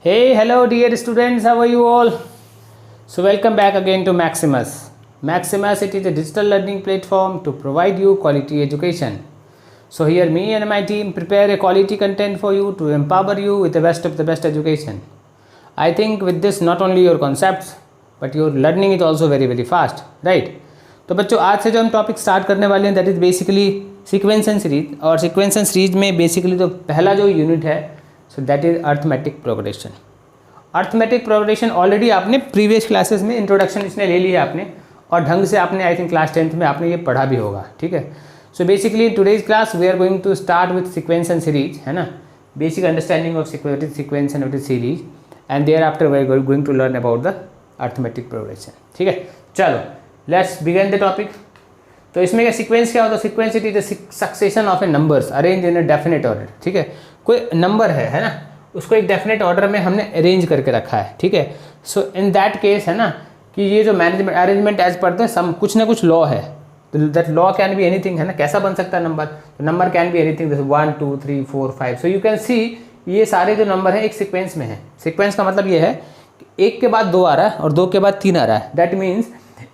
Hey, hello dear students, how are you all? So welcome back again to Maximus. Maximus, it is a digital learning platform to provide you quality education. So here me and my team prepare a quality content for you to empower you with the best of the best education. I think with this not only your concepts but your learning is also very fast, right? तो बच्चों आज से जो हम topic start करने वाले हैं that is basically sequence and series, और सीक्वेंस एंड सीरीज में बेसिकली तो पहला जो यूनिट है so that is arithmetic progression. Arithmetic progression already आपने प्रीवियस क्लासेस में इंट्रोडक्शन इसने ले लिया आपने, और ढंग से आपने आई थिंक क्लास 10th में आपने ये पढ़ा भी होगा. ठीक है. So basically today's class we are going to start with sequence and series, है ना, basic understanding of sequence and series, and thereafter we are going to learn about the arithmetic progression. ठीक है, चलो let's begin the topic. तो इसमें क्या sequence क्या होता है? Sequence it is a succession of A numbers arrange in a definite order. ठीक है, कोई नंबर है ना, उसको एक डेफिनेट ऑर्डर में हमने अरेंज करके रखा है. ठीक है. सो इन दैट केस है ना कि ये जो मैनेजमेंट अरेंजमेंट एज पर सम कुछ ना कुछ लॉ है, तो that law can be anything, है ना. कैसा बन सकता है नंबर? तो नंबर कैन बी एनीथिंग, जैसे 1 2 3 4 5. सो यू कैन सी ये सारे जो नंबर हैं एक सीक्वेंस में है. सीक्वेंस का मतलब ये है कि एक के बाद 2 आ रहा है और 2 के बाद 3 आ रहा है. दैट मीन्स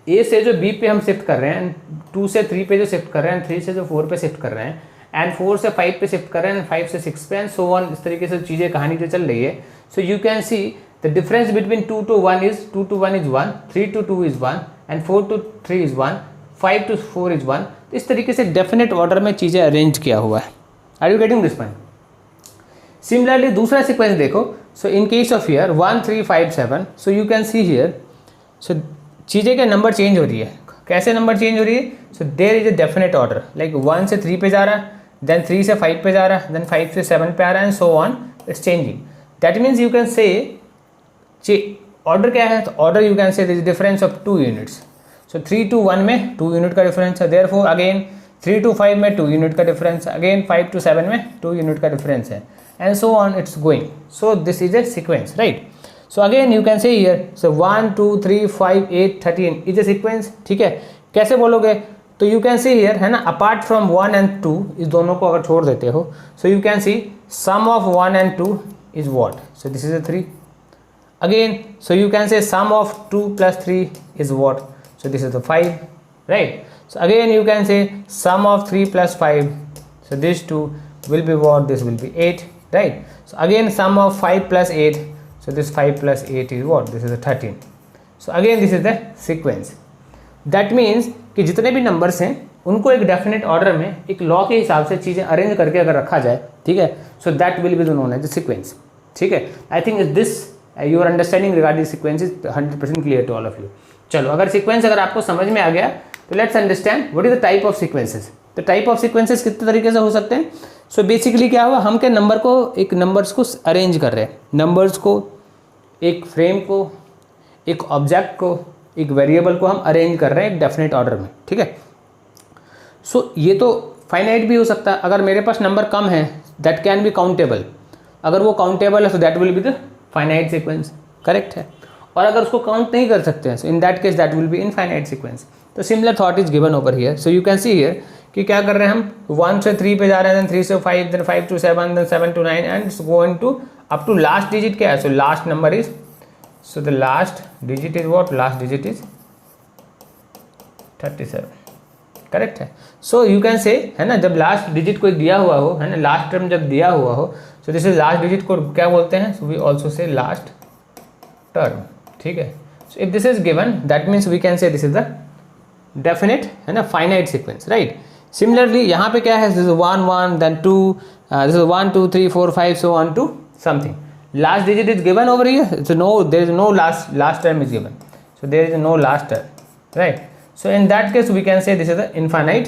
ए से जो बी पे हम शिफ्ट कर रहे हैं, 2 से 3 पे जो शिफ्ट कर रहे हैं, 3 से जो 4 पे शिफ्ट कर रहे हैं, एंड 4 से 5 पे शिफ्ट कर रहे हैं, 5 से 6 पे, एंड सो ऑन. इस तरीके से चीज़ें कहानी जो चल रही है. So you can see the difference between 2 to 1 is 2 to 1 is 1, 3 to 2 is 1, and 4 to 3 is 1, 5 to 4 is 1. तो इस तरीके से डेफिनेट ऑर्डर में चीज़ें अरेंज किया हुआ है. Are you getting this point? Similarly दूसरा सीक्वेंस देखो. So in case of here 1 3 5 7, so you can see here so चीज़ें के नंबर चेंज हो रही है. कैसे नंबर चेंज हो रही है? So there is a definite order, like 1 से 3 पे जा रहा है, देन 3 से 5 पे जा रहा है, देन 5 से 7 पे आ रहा है, and so on it's changing. That means you can से ऑर्डर क्या है? तो order you can say this difference of 2 units. So 3 to 1 में 2 यूनिट का डिफरेंस है, देयरफॉर अगेन 3 to 5 में 2 यूनिट का डिफरेंस है, अगेन 5 to 7 में 2 यूनिट का डिफरेंस है, and so on it's going. So this is A sequence, right. So again you can say here, so 1 2 3 5 8 13 is a sequence. ठीक है, कैसे बोलोगे? तो you can see here, है ना, apart from 1 and 2, इस दोनों को अगर छोड़ देते हो, so you can see sum of 1 and 2 is what? So this is a 3. Again, so you can say sum of 2 plus 3 is what? So this is the 5, right? So again you can say sum of 3 plus 5, so this 2 will be what? This will be 8, right? So again sum of 5 plus 8, so this 5 plus 8 is what? This is a 13. So again this is the sequence. That means कि जितने भी numbers हैं उनको एक definite order में एक law के हिसाब से चीज़ें अरेंज करके अगर रखा जाए, ठीक है, so that will be the known as the sequence. ठीक है, I think is this your understanding regarding sequence is 100% clear to all of you. चलो, अगर सीक्वेंस अगर आपको समझ में आ गया तो let's understand what is the type of sequences. तो टाइप ऑफ सीक्वेंसेस कितने तरीके से हो सकते हैं? सो बेसिकली क्या हुआ, हम क्या नंबर को एक नंबर्स को अरेंज कर रहे हैं, नंबर्स को, एक फ्रेम को, एक ऑब्जेक्ट को, एक वेरिएबल को हम अरेंज कर रहे हैं एक डेफिनेट ऑर्डर में. ठीक है. सो ये तो फाइनाइट भी हो सकता है. अगर मेरे पास नंबर कम है दैट कैन बी काउंटेबल. अगर वो काउंटेबल है so that will be the finite sequence. Correct है. और अगर उसको काउंट नहीं कर सकते हैं so in that case that will be infinite sequence. तो similar thought is given over here. So you can see here कि क्या कर रहे हैं हम 1 से 3 पे जा रहे हैं, देन 3 से 5, then 5 to 7, then 7 to 9, and it's going to up to last digit क्या है? So last number is, so the last digit is what? Last digit is 37. Correct है. सो यू कैन से, है ना, जब लास्ट डिजिट कोई दिया हुआ हो, है ना, लास्ट टर्म जब दिया हुआ हो, so this is last digit को क्या बोलते हैं? So we also say last term. ठीक है. So if this is given that means we can say this is the definite, है ना, फाइनाइट सीक्वेंस, राइट. सिमिलरली यहाँ पे क्या है? This is 1 1, then 2, this is 1 2 3 4 5, so on to something. Last digit is given over here, so no, there is no last term is given, so there is no last term, right? So in that case we can say this is the infinite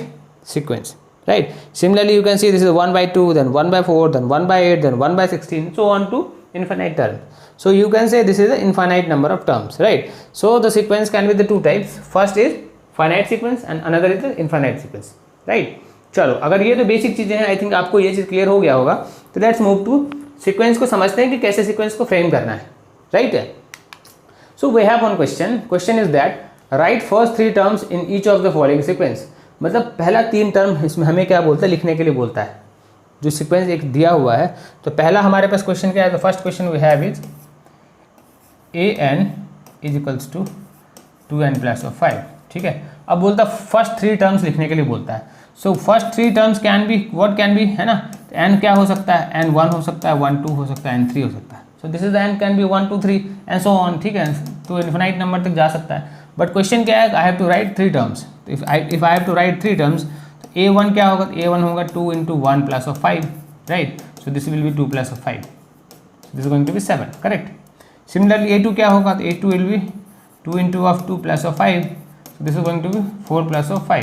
sequence, right? Similarly you can see this is 1 by 2, then 1 by 4, then 1 by 8, then 1 by 16, so on to infinite term. So you can say this is the infinite number of terms, right? So the sequence can be the two types. First is finite sequence and another is the infinite sequence, right? चलो, अगर ये तो basic चीज़ें हैं, आई think आपको ये चीज़ clear हो गया होगा. तो लेट्स मूव टू सीक्वेंस को समझते हैं कि कैसे सीक्वेंस को फ्रेम करना है, राइट है. So we have one question is that write first 3 terms in each of the following sequence. मतलब पहला 3 टर्म इसमें हमें क्या बोलता है? लिखने के लिए बोलता है. जो सीक्वेंस एक दिया हुआ है, तो पहला हमारे पास क्वेश्चन क्या है? तो first question we have is a n is equals to 2n plus of 5, ठीक है। अब बोलता फर्स्ट 3 टर्म्स लिखने के लिए बोलता है। So first 3 terms can be what can be, है ना, n क्या हो सकता है, n1 हो सकता है, 1 2 हो सकता है, n3 हो सकता है। So this is the n can B 1 2 3 and so on, ठीक है, तो इन्फिनाइट नंबर तक जा सकता है। बट क्वेश्चन क्या है, I have to write 3 terms. If I have to write 3 terms, तो a1 क्या होगा, a1 होगा 2 into 1 plus of 5, right. So this will be 2 plus of 5, this is going to be 7, correct. Similarly a2 क्या होगा, तो a2 will be 2 into of 2 plus of 5, so this is going to be 4 plus of 5,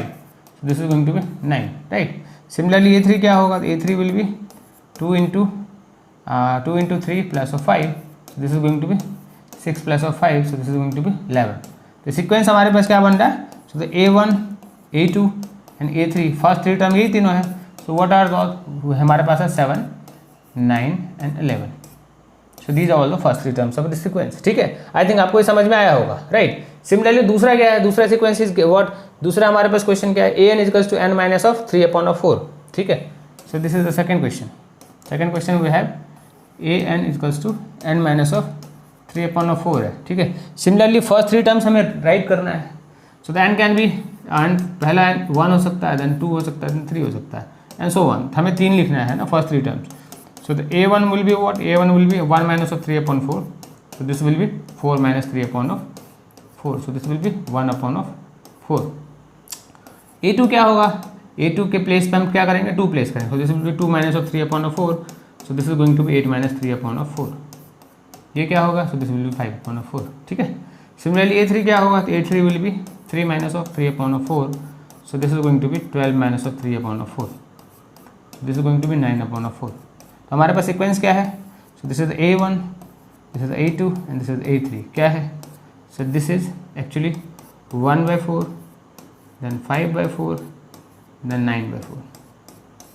so this is going to be 9, right. Similarly a3 क्या होगा, तो a3 will be 2 into 3 plus of 5, so this is going to be 6 plus of 5, so this is going to be 11. तो sequence हमारे पास क्या बन रहा है, so the a1 a2 and a3 first 3 term यही तीनों है। so what are those, हमारे पास है 7 9 and 11, so these are all the first 3 terms of the sequence, ठीक है। आई थिंक आपको ये समझ में आया होगा, राइट। सिमिलरली दूसरा क्या है, दूसरा सीक्वेंस इज व्हाट, दूसरा हमारे पास क्वेश्चन क्या है, an equals to n minus of 3/4, ठीक है। So this is the second question. Second question we have an equals to n minus of 3/4 है, ठीक है। सिमिलरली फर्स्ट 3 टर्म्स हमें राइट करना है। So the n can be, पहला 1 हो सकता है, देन 2 हो सकता है, देन 3 हो सकता है, एंड सो ऑन। हमें 3 लिखना है ना first 3 terms. So the a1 will be what? a1 will be 1 minus of 3/4. So this will be 4 minus 3/4. So this will be 1/4. a2 क्या होगा, a2 के प्लेस पे हम क्या करेंगे, 2 प्लेस करेंगे। So this will be 2 minus of 3/4. So this is going to be 8 minus 3/4. ये क्या होगा, so this will be 5/4, ठीक है। Similarly a3 क्या होगा, तो a3 will be 3 minus of 3/4. So this is going to be 12 minus of 3/4. This is going to be 9/4. तो हमारे पास सीक्वेंस क्या है, so this is a1, this is a2 and this is a3, क्या है, so this is actually 1/4, then 5/4, then 9/4,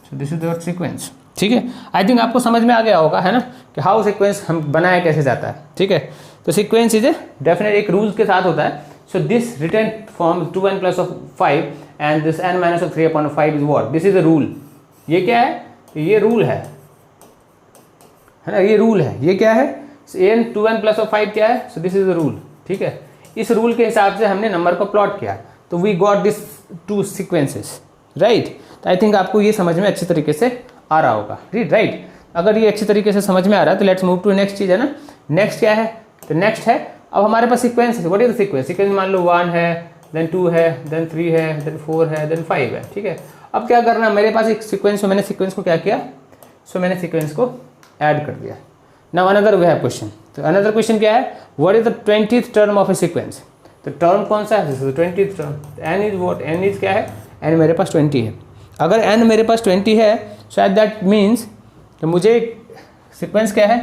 so this is your sequence, ठीक है। I think आपको समझ में आ गया होगा, है ना, कि हाउ सीक्वेंस हम बनाया कैसे जाता है, ठीक है। तो सीक्वेंस इज ए डेफिनेट एक रूल्स के साथ होता है। So this return form 2n plus of 5 and this n minus of 3/5 is what, this is a rule. ये क्या है, तो ये रूल है ना, ये रूल है। ये क्या है, an 2n प्लस ऑफ 5 क्या है, so this is the rule, ठीक है। इस रूल के हिसाब से हमने नंबर को प्लॉट किया, तो we got this 2 sequences, right. तो आई थिंक आपको ये समझ में अच्छी तरीके से आ रहा होगा, राइट। अगर ये अच्छी तरीके से समझ में आ रहा है तो लेट्स मूव टू नेक्स्ट चीज़, है ना। नेक्स्ट क्या है, तो नेक्स्ट है अब हमारे पास सीक्वेंस है। What is the sequence, sequence मान लो 1 है, देन 2 है, देन 3 है, देन 4 है, देन 5 है, ठीक है। अब क्या करना है, मेरे पास एक सीक्वेंस, मैंने सीक्वेंस को क्या किया, सो मैंने सीक्वेंस को ऐड कर दिया। Now another we have question. तो अनदर क्वेश्चन क्या है, what is the 20th term of a sequence. तो टर्म कौन सा है, this is the 20th term. n is what, n is क्या है, n मेरे पास 20 है। अगर n मेरे पास 20 है, सो एट दैट मीन्स तो मुझे सीक्वेंस क्या है,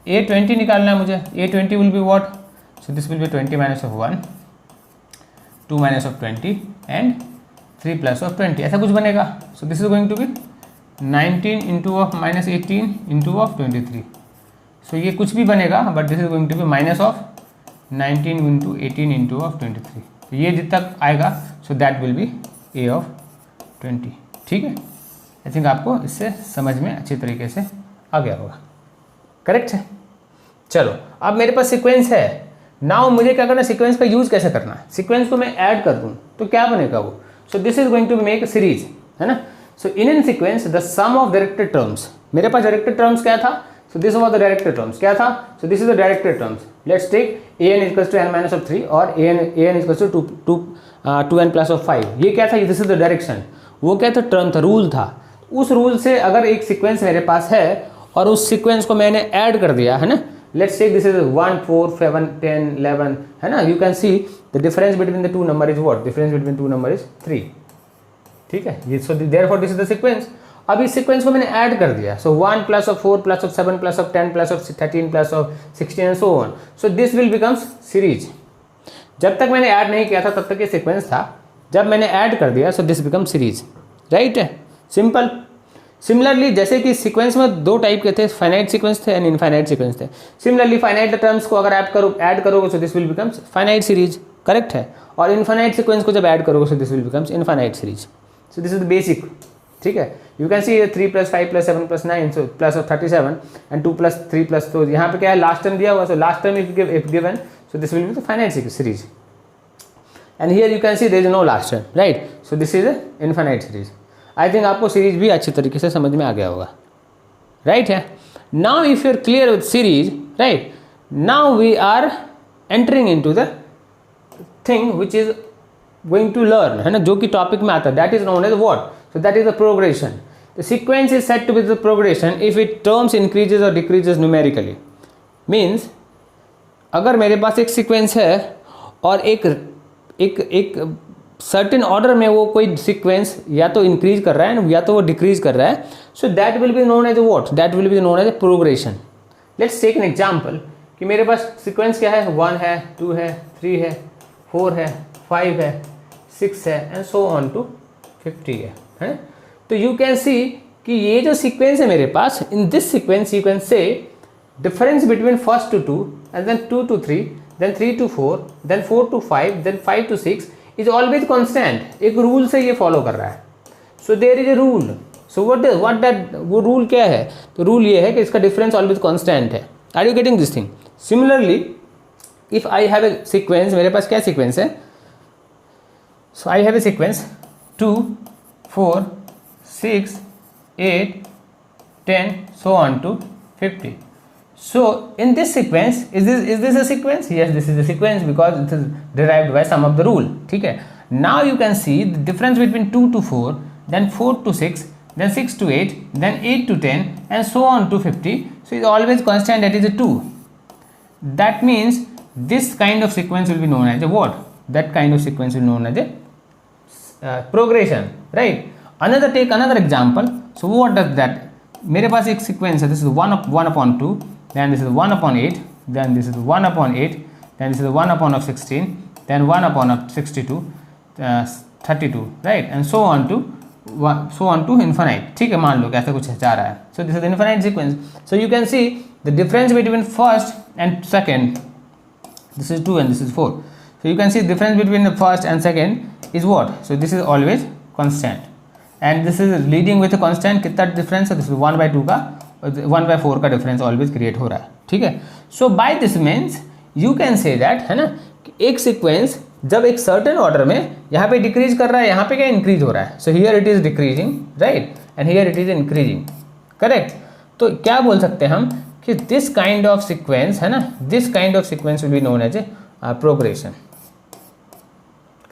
a20 निकालना है मुझे। a20 will be what, so this will be 20 minus of 1, 2 minus of 20 and 3 plus of 20, ऐसा कुछ बनेगा। So this is going to be 19 into of minus 18 into of 23। सो ये कुछ भी बनेगा, but this is going to be minus of 19 into 18 into of 23। तो ये जितना आएगा, so that will be a of 20, ठीक है। आई थिंक आपको इससे समझ में अच्छी तरीके से आ गया होगा, करेक्ट है। चलो अब मेरे पास सीक्वेंस है। नाउ मुझे क्या करना है, सीक्वेंस का यूज़ कैसे करना है। सीक्वेंस को मैं ऐड कर दूँ तो क्या बनेगा वो, so this is going to make series, है ना। So in an sequence the sum of directed terms, मेरे पास डायरेक्टेड टर्म्स क्या था, so this was the directed terms, क्या था, so this is the directed terms. Let's take an equals to n minus of 3 और an equals to 2n plus of 5। ये क्या था, दिस इज द डायरेक्शन। वो क्या था, टर्म था, रूल था। उस रूल से अगर एक सीक्वेंस मेरे पास है और उस सीक्वेंस को मैंने ऐड कर दिया, है ना। लेट्स टेक दिस इज 1 4 7 10 11, है ना। You can see the difference between the two number is what, difference between two number is 3, ठीक है। ये so therefore this is the sequence. अब इस सीक्वेंस को मैंने ऐड कर दिया, सो 1 plus of 4 plus of 7 plus of 10 plus of 13 plus of 16 and so on. So this will becomes series. जब तक मैंने ऐड नहीं किया था तब तक ये सीक्वेंस था, जब मैंने ऐड कर दिया so this become series, right है, सिंपल। सिमिलरली जैसे कि सीक्वेंस में 2 टाइप के थे, फाइनाइट सीक्वेंस थे एंड इनफाइनाइट सीक्वेंस थे। सिमिलरली फाइनाइट टर्म्स को अगर ऐड करोगे so this will becomes finite series, correct है। और इनफाइनाइट सीक्वेंस को जब ऐड करोगे so this will becomes infinite series. So this is the basic, ठीक है। You can C 3 + 5 + 7 + 9 so plus of 37 and 2 + 3 +, तो यहाँ पे क्या है लास्ट टर्म दिया हुआ, so last term if given so this will be the finite series and here you can see there is no last term, right. So this is infinite series. I think आपको series भी अच्छी तरीके से समझ में आ गया होगा, राइट है। Now if you are clear with series, right, now we are entering into the thing which is going to learn, है ना, जो कि टॉपिक में आता है, that is known as what, so that is the progression. The sequence is said to be the progression if it terms increases और decreases numerically. Means अगर मेरे पास एक सीक्वेंस है और एक सर्टेन ऑर्डर में वो कोई सीक्वेंस या तो इंक्रीज कर रहा है या तो वो डिक्रीज कर रहा है, so that will be known as what, that will be known as a progression. Let's take an example कि मेरे पास सीक्वेंस क्या है, 1 है, 2 है, 3 है, 4 है, 5 है, 6 है एंड सो ऑन टू 50 है। तो यू कैन सी कि ये जो सीक्वेंस है मेरे पास, in this sequence you can say difference between first two 2 and then 2 to 3 then 3 to 4 then 4 to 5 then 5 to 6 is always constant. एक रूल से ये फॉलो कर रहा है, so there is a rule. So what that, वो rule क्या है, तो रूल ये है कि इसका डिफरेंस ऑलवेज कॉन्स्टेंट है। Are you getting this thing? Similarly if I have a sequence, मेरे पास क्या सीक्वेंस है, so I have a sequence 2 4 6 8 10 so on to 50. So in this sequence, is this a sequence? Yes, this is a sequence because it is derived by sum of the rule. ठीक है। Now you can see the difference between 2 to 4, then 4 to 6, then 6 to 8, then 8 to 10, and so on to 50. So it's always constant, that is a 2. That means this kind of sequence will be known as a what? That kind of sequence will be known as a progression, right? Take another example. So what does that? मेरे पास एक sequence है, this is 1/2, then this is 1/8, then this is 1/8, then this is 1/16, then 1/62, 32, right, and so on to infinite. ठीक है, मान लो कि ऐसा कुछ जा रहा है. So this is the infinite sequence. So you can see the difference between first and second. This is 2 and this is 4. So you can see the difference between the first and second is what? So this is always constant. And this is leading with a constant. कितना difference है? This is 1/2 का 1/4 का difference always create हो रहा है. ठीक है. So by this means you can say that, है ना, एक sequence जब एक certain order में यहाँ पे decrease कर रहा है, यहाँ पे क्या increase हो रहा है. So here it is decreasing, right, and here it is increasing, correct. तो क्या बोल सकते हैं हम कि this kind of sequence, है ना, this kind of sequence will be known as a progression.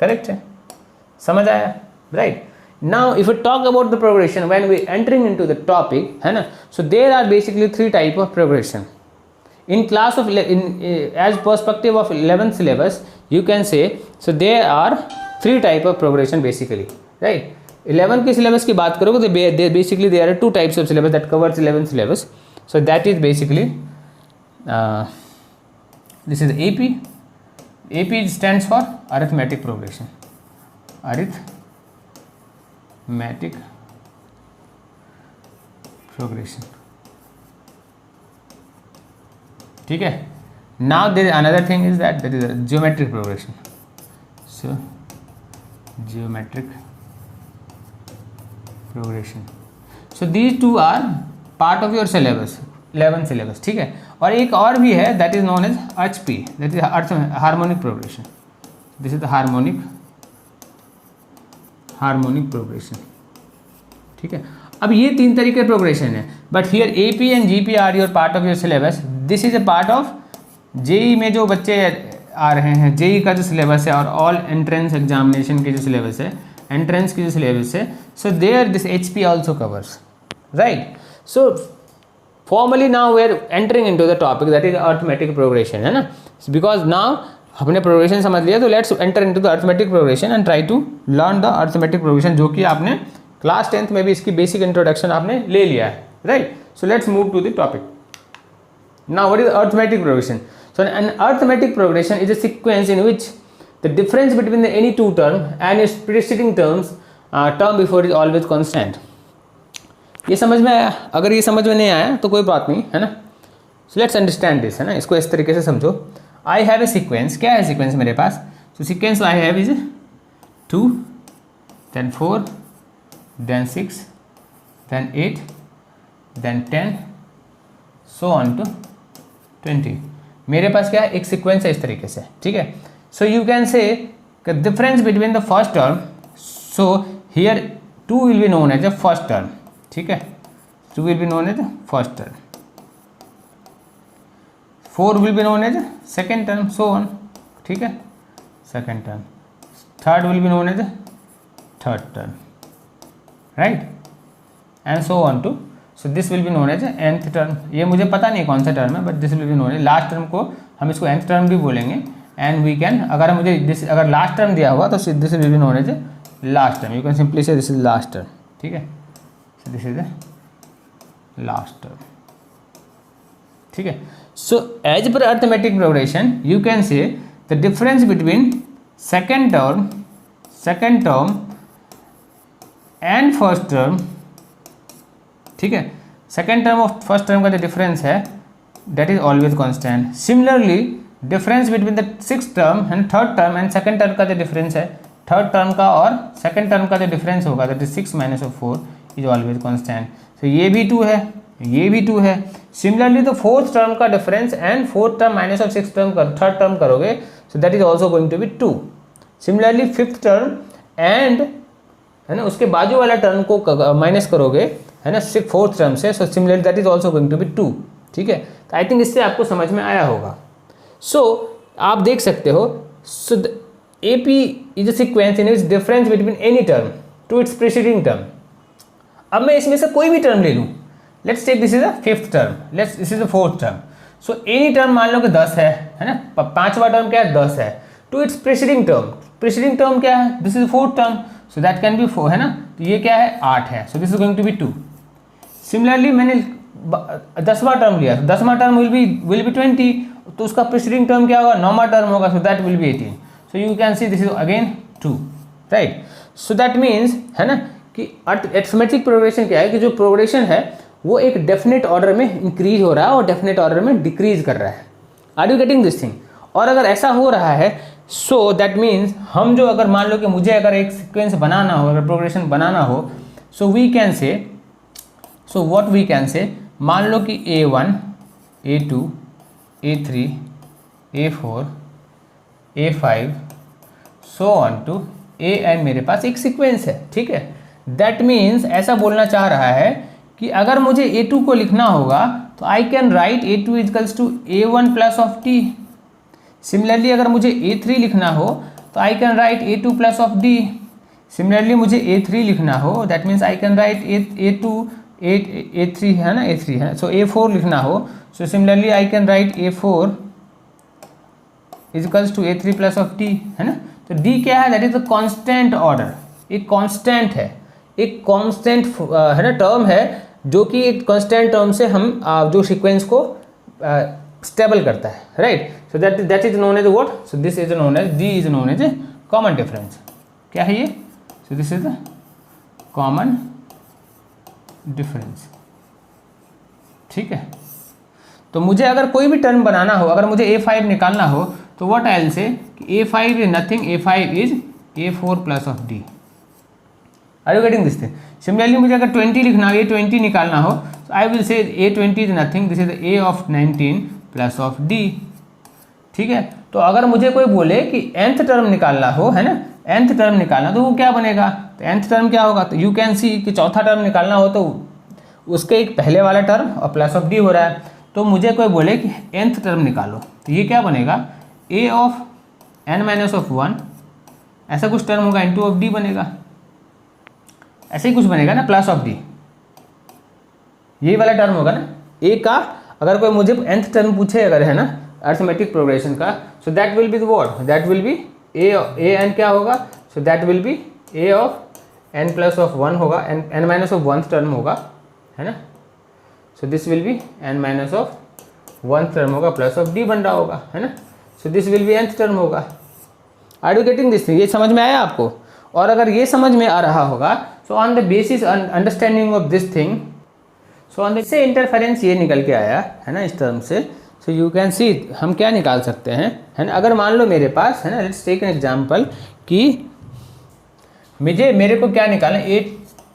Correct है, समझ आया, right. Now if we talk about the progression when we entering into the topic, है ना, so there are basically 3 type of progression in class of as perspective of 11th syllabus. You can say, so there are 3 type of progression basically, right. 11 के syllabus की बात करोगे तो basically there are 2 types of syllabus that covers 11th syllabus. So that is basically this is AP. AP stands for arithmetic progression. Arithmetic progression. ठीक है. Now there is another thing is that is a geometric progression. So geometric progression. So these two are part of your syllabus, 11th syllabus. ठीक है. और एक और भी है that is known as HP, that is harmonic progression. This is the harmonic progression. ठीक है. अब ये 3 तरीके के प्रोग्रेशन है, but here AP and GP are your part of your syllabus. This is a part of JEE में जो बच्चे आ रहे हैं, JEE का जो सिलेबस है और ऑल एंट्रेंस एग्जामिनेशन की जो सिलेबस है, एंट्रेंस की जो सिलेबस है, so there this HP also covers, right. So formally now we are entering into the topic that is arithmetic progression, है ना. बिकॉज नाउ हमने प्रोग्रेशन समझ लिया, तो let's enter into the arithmetic progression and try to learn the arithmetic progression, जो कि आपने class 10th में भी इसकी बेसिक इंट्रोडक्शन आपने ले लिया है, right. So let's move to the topic. Now what is arithmetic progression? So an arithmetic progression is a sequence in which the difference between the any two term and its preceding term before is always constant. ये समझ में आया? अगर ये समझ में नहीं आया तो कोई बात नहीं, है ना. सो लेट्स अंडरस्टैंड दिस, है ना. इसको इस तरीके से समझो. I have a sequence. क्या है सीक्वेंस मेरे पास? So sequence I have is 2 then 4 then 6 then 8, then 10, so on to 20। मेरे पास क्या है, एक सीक्वेंस है इस तरीके से, ठीक है। So you can say difference between the first term, so here 2 will be known as a first term, ठीक है, 2 will be known as first term, 4 will be known as second term, so on, ठीक है, second term, third will be known as third term, right, and so on to, so this will be known as nth term. ये मुझे पता नहीं कौन सा term है, but this will be known as last term को हम इसको nth टर्म भी बोलेंगे। एंड वी कैन, अगर मुझे दिस अगर लास्ट टर्म दिया हुआ तो this will be known as last term, you can simply say this is last term, ठीक है, so this is last term, ठीक है। So as per arithmetic progression you can say the difference between second term and first term, ठीक है, second term और first term का जो difference है that is always constant. Similarly difference between the six term and third term and second term का जो difference है, third term का और सेकेंड टर्म का जो डिफरेंस होगा that is 6 minus of 4 is always constant. तो ये भी 2 है, ये भी 2 है। सिमिलरली तो फोर्थ टर्म का difference and fourth term minus of six term third term करोगे, so that is also going to be 2। Similarly fifth term and, है ना, उसके बाजू वाला टर्म को माइनस करोगे, है ना, फोर्थ टर्म से, so similarly that is also going to be 2, ठीक है। तो आई थिंक इससे आपको समझ में आया होगा। सो आप देख सकते हो, so AP is a sequence in its difference between any term to its preceding term. अब मैं इसमें से कोई भी टर्म ले लूँ, let's take this is a fifth term, let's this is a fourth term, so any term मान लो कि 10 है ना, पांचवा टर्म क्या है, 10 है, टू इट्स प्रीसीडिंग टर्म क्या है, this is fourth term, so that can be 4, है ना, तो ये क्या है, 8 है, so this is going to be 2। Similarly मैंने 10वां टर्म लिया, तो 10वां टर्म विल बी 20, तो उसका प्रीसीडिंग टर्म क्या होगा, 9वां टर्म होगा, सो that will B 18। So you can see this is again 2, right. So that means, है ना, कि अरिथमेटिक प्रोग्रेशन क्या है कि जो प्रोग्रेशन है वो एक डेफिनेट ऑर्डर में इंक्रीज हो रहा है और डेफिनेट ऑर्डर में डिक्रीज कर रहा है। Are you getting this thing? और अगर ऐसा हो रहा है, सो दैट मीन्स हम जो, अगर मान लो कि मुझे अगर एक सीक्वेंस बनाना हो, अगर प्रोग्रेशन बनाना हो, सो वी कैन से, सो व्हाट वी कैन से, मान लो कि A1, A2, A3, A4, A5, so on to AN मेरे पास एक सीक्वेंस है, ठीक है। दैट मीन्स ऐसा बोलना चाह रहा है कि अगर मुझे A2 को लिखना होगा तो I can write A2 equals to A1 plus of T। Similarly अगर मुझे A3 लिखना हो तो I can write A2 plus of D। Similarly मुझे A3 लिखना हो, that means I can write A3, है ना, A3 है। सो A4 लिखना हो, so similarly I can write A4 equals to A3 plus of D, है ना। तो D क्या है, that is a constant order, एक कांस्टेंट है, एक कांस्टेंट, है ना, टर्म है जो कि एक कांस्टेंट टर्म से हम जो सीक्वेंस को स्टेबल करता है, right. So that is known as what, so this is known as, D is known as a common difference. क्या है ये? So this is the common difference, ठीक है। तो मुझे अगर कोई भी टर्म बनाना हो, अगर मुझे A5 निकालना हो, तो व्हाट आई विल से कि A5 is nothing, A5 is A4 plus of D। Are you getting this thing? Similarly मुझे अगर 20 लिखना हो, A20 निकालना हो, तो I will say A20 is nothing, this is A of 19 plus of D, ठीक है। तो अगर मुझे कोई बोले कि nth टर्म निकालना हो, है ना, nth टर्म निकालना, तो वो क्या बनेगा, तो nth टर्म क्या होगा, तो यू कैन सी कि चौथा टर्म निकालना हो तो उसके एक पहले वाला टर्म और प्लस ऑफ D हो रहा है। तो मुझे कोई बोले कि nth टर्म निकालो, तो ये क्या बनेगा, A of n minus of 1, ऐसा कुछ टर्म होगा, इंटू ऑफ D बनेगा, ऐसे ही कुछ बनेगा ना, प्लस ऑफ D, यही वाला टर्म होगा ना A का। अगर कोई मुझे nth टर्म पूछे अगर, है ना, अरिथमेटिक प्रोग्रेशन का, सो that will be what, that will be A n क्या होगा, सो that will be A of n plus of 1 होगा, n माइनस ऑफ 1 टर्म होगा, है ना। So this will be n minus of 1 term होगा, plus of D बन रहा होगा, है ना। So this will be nth term होगा। Are you getting this thing? ये समझ में आया आपको? और अगर ये समझ में आ रहा होगा, सो on the basis understanding of this thing, so on से इंटरफेरेंस ये निकल के आया, है ना, इस टर्म से। सो यू कैन सी हम क्या निकाल सकते हैं, है ना। अगर मान लो मेरे पास, है ना, लेट्स टेक एन एग्जांपल कि मेरे को क्या निकालना है,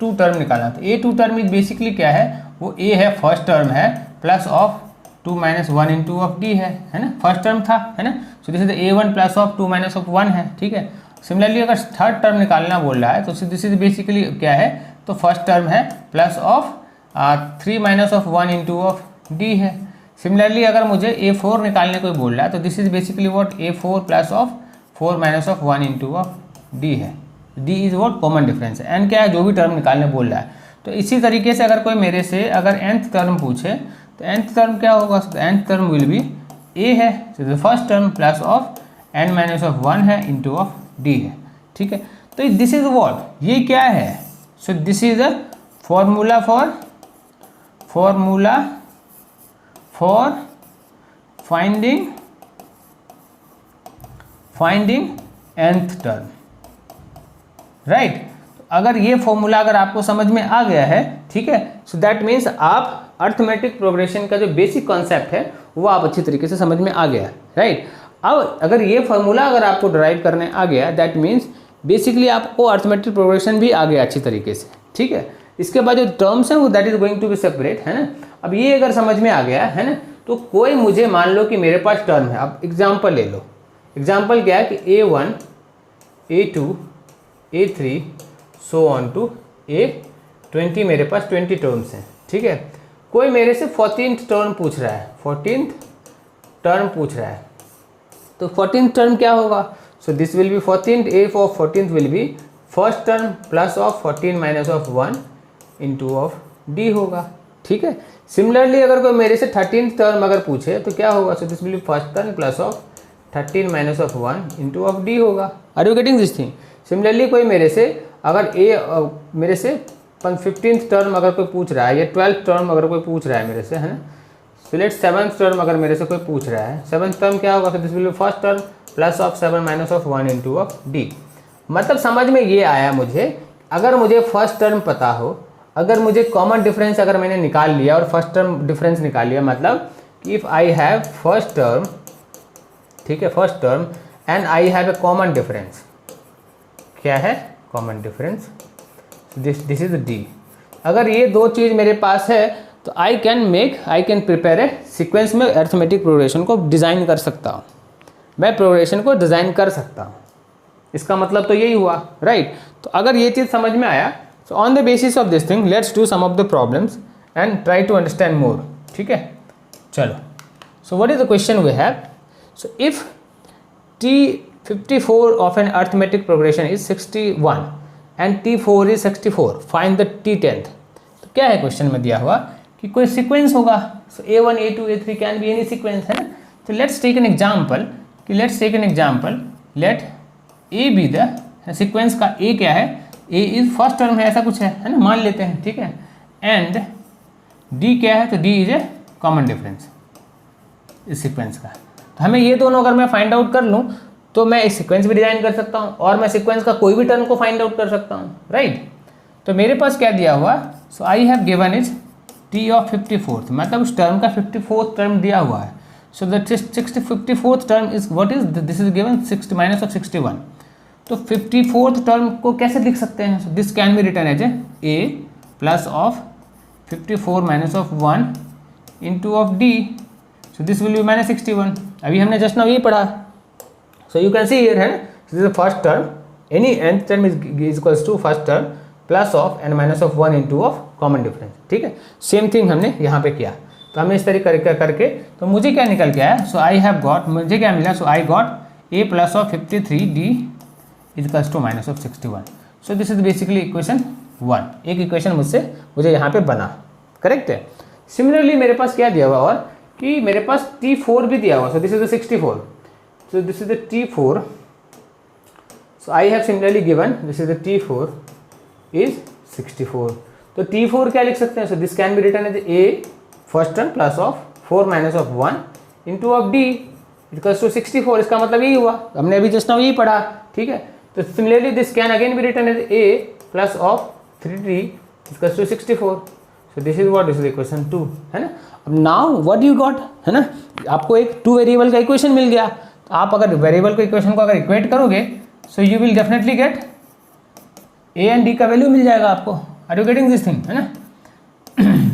टू टर्म निकालना। तो ए टू टर्म इज बेसिकली क्या है, वो ए है फर्स्ट टर्म है plus of 2 minus 1 into of D है ना, फर्स्ट टर्म था, है ना। So this is A1 plus of 2 minus of 1 है, ठीक है। सिमिलरली अगर थर्ड टर्म निकालना बोल रहा है तो दिस इज बेसिकली क्या है, तो फर्स्ट टर्म है plus of 3 minus of 1 into of D है। सिमिलरली अगर मुझे A4 निकालने को बोल रहा है तो this is basically what A4 plus of 4 minus of 1 into of D है। D is what common difference है। एन क्या है, जो भी टर्म निकालने बोल रहा है। तो इसी तरीके से अगर कोई मेरे से अगर nth टर्म पूछे तो nth टर्म क्या होगा, तो nth term will be a है, तो the first term plus of n minus of 1 है इंटू ऑफ d है, ठीक है। तो दिस इज व्हाट, ये क्या है, so this is a formula for finding nth term, right. अगर ये फॉर्मूला अगर आपको समझ में आ गया है, ठीक है, सो दैट मीन्स आप अर्थमेटिक प्रोग्रेशन का जो बेसिक कॉन्सेप्ट है वो आप अच्छी तरीके से समझ में आ गया, राइट। अब अगर ये फॉर्मूला अगर आपको ड्राइव करने आ गया, दैट मीन्स बेसिकली आपको अर्थमेटिक प्रोग्रेशन भी आ गया अच्छी तरीके से, ठीक है। इसके बाद जो टर्म्स हैं वो that is going to be separate, है ना। अब ये अगर समझ में आ गया, है ना, तो कोई मुझे मान लो कि मेरे पास टर्म है, अब एग्जाम्पल ले लो। एग्जाम्पल क्या है कि A1 A2 A3 so on to A20 मेरे पास 20 टर्म्स हैं, ठीक है। कोई मेरे से 14th टर्म पूछ रहा है, 14th टर्म पूछ रहा है, तो 14th टर्म क्या होगा, so this will B 14th, A of 14th will be first term plus of 14 minus of 1 into of D होगा, ठीक है। सिमिलरली अगर कोई मेरे से 13th टर्म अगर पूछे तो क्या होगा, so this will be first term plus of 13 minus of 1 into of D होगा। Are you getting this thing. Similarly कोई मेरे से अगर मेरे से 15th टर्म अगर कोई पूछ रहा है या 12th टर्म अगर कोई पूछ रहा है मेरे से, है ना, सो लेट 7th टर्म अगर मेरे से कोई पूछ रहा है, 7th टर्म क्या होगा, तो this will be first term plus of 7 minus of 1 into of D. मतलब समझ में ये आया मुझे, अगर मुझे फर्स्ट टर्म पता हो, अगर मुझे कॉमन डिफरेंस अगर मैंने निकाल लिया और फर्स्ट टर्म डिफरेंस निकाल लिया, मतलब if I have first term, ठीक है, first term and I have A common difference, क्या है common difference, this is D. अगर ये दो चीज़ मेरे पास है तो I can prepare a sequence में अर्थमेटिक प्रोग्रेशन को डिज़ाइन कर सकता हूँ, मैं प्रोग्रेशन को डिज़ाइन कर सकता हूँ। इसका मतलब तो यही हुआ, राइट। तो अगर ये चीज़ समझ में आया, so on the basis of this thing let's do some of the problems and try to understand more, ठीक है। चलो, so what is the question we have, so if T54 of an arithmetic progression is 61 and T4 is 64, find the T10th। तो क्या है question में दिया हुआ कि कोई सीक्वेंस होगा, so A1 A2 A3 can be any sequence, है ना। तो let's take an example let A be the sequence का A क्या है, A इज फर्स्ट टर्म है, ऐसा कुछ है ना, मान लेते हैं, ठीक है। एंड D क्या है, तो D is a common difference इस सीक्वेंस का। तो हमें ये दोनों अगर मैं फाइंड आउट कर लूँ तो मैं एक सीक्वेंस भी डिजाइन कर सकता हूँ और मैं सीक्वेंस का कोई भी टर्म को फाइंड आउट कर सकता हूँ, राइट। तो मेरे पास क्या दिया हुआ, so I have given is T of 54th, मतलब उस टर्म का 54th टर्म दिया हुआ है। So the 54th term is what is this is given 60 minus of 61। तो 54th टर्म को कैसे लिख सकते हैं, so this can be written as a plus of 54 minus of 1 into of D, so this will be minus 61। अभी हमने just now ये पढ़ा, so you can see here, है ना, this is first term, any nth term is equals to first term plus of n minus of 1 into of common difference, ठीक है। Same thing हमने यहाँ पे किया, तो हमने इस तरीके करके तो मुझे क्या निकल के आया, सो आई हैव गॉट, मुझे क्या मिला, so I got a plus of 53 d is equals to minus of 61। So this is basically equation 1, एक इक्वेशन मुझे यहाँ पे बना, करेक्ट है। सिमिलरली मेरे पास क्या दिया हुआ और कि मेरे पास T4 भी दिया हुआ, सो this is the 64, so this is the T4, so I have similarly given this is the T4 is 64। तो T4 क्या लिख सकते हैं, so this can be written as a first term plus of 4 minus of 1 into of D equals to 64। इसका मतलब यही हुआ, हमने अभी जस्ट नाउ यही पढ़ा, ठीक है। तो similarly this can again be written as a plus of 3D equals to 64। so this is what is the equation 2, है ना। अब नाउ व्हाट यू गॉट, है ना, आपको एक 2 वेरिएबल का इक्वेशन मिल गया। आप अगर वेरिएबल को इक्वेशन को अगर इक्वेट करोगे, so you will definitely get a and d का वैल्यू मिल जाएगा आपको। Are you getting this thing, है ना।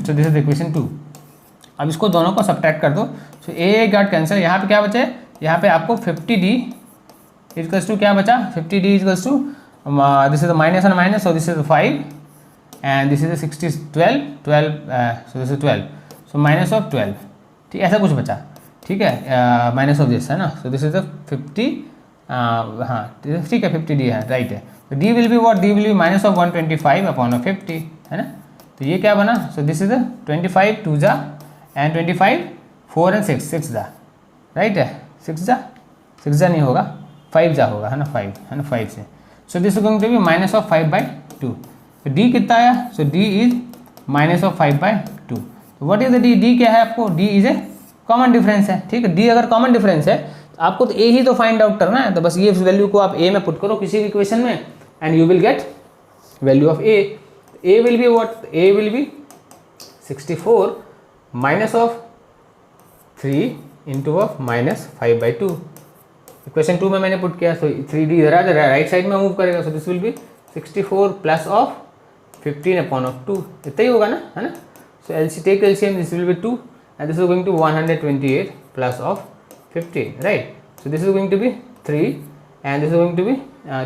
So this is equation 2। अब इसको दोनों को सब्ट्रैक्ट कर दो। सो ए गॉट कैंसिल, यहाँ पे क्या बचे, यहाँ पे आपको 50d इक्वल्स टू क्या बचा, 50d equals to this is minus and minus, so this is 5 and this is 60 12 so this is 12, so minus of 12, ठीक ऐसा कुछ बचा, ठीक है, माइनस ऑफ दिस, है ना। सो दिस इज 50, हाँ ठीक है 50d है, राइट है। तो d will be what, d will be minus of 125 upon 50, है ना। तो ये क्या बना, सो दिस इज 25 2 जा एंड 25 4 एंड 6 जा, राइट है, 6 जा नहीं होगा, 5 जा होगा, है ना, 5 है ना, 5 से। So this is going to be minus of 5/2। तो d कितना आया, so d is minus of 5/2। तो व्हाट इज द d क्या है आपको, d is a common difference है, ठीक है। d अगर कॉमन डिफरेंस है तो आपको तो a ही तो फाइंड आउट करना है, तो बस ये वैल्यू को आप a में पुट करो किसी भी इक्वेशन में and you will get value of a। a will be what, a will be 64 minus of 3 into of minus 5/2। Equation 2 में मैंने पुट किया, सो 3d इधर आ जाएगा, राइट साइड में मूव करेगा, so this will be 64 plus of 15 upon of 2, इतना ही होगा ना, है ना। So LC take LCM, this will be 2 and this is going to 128 plus of 15, right. So this is going to be 3 and this is going to be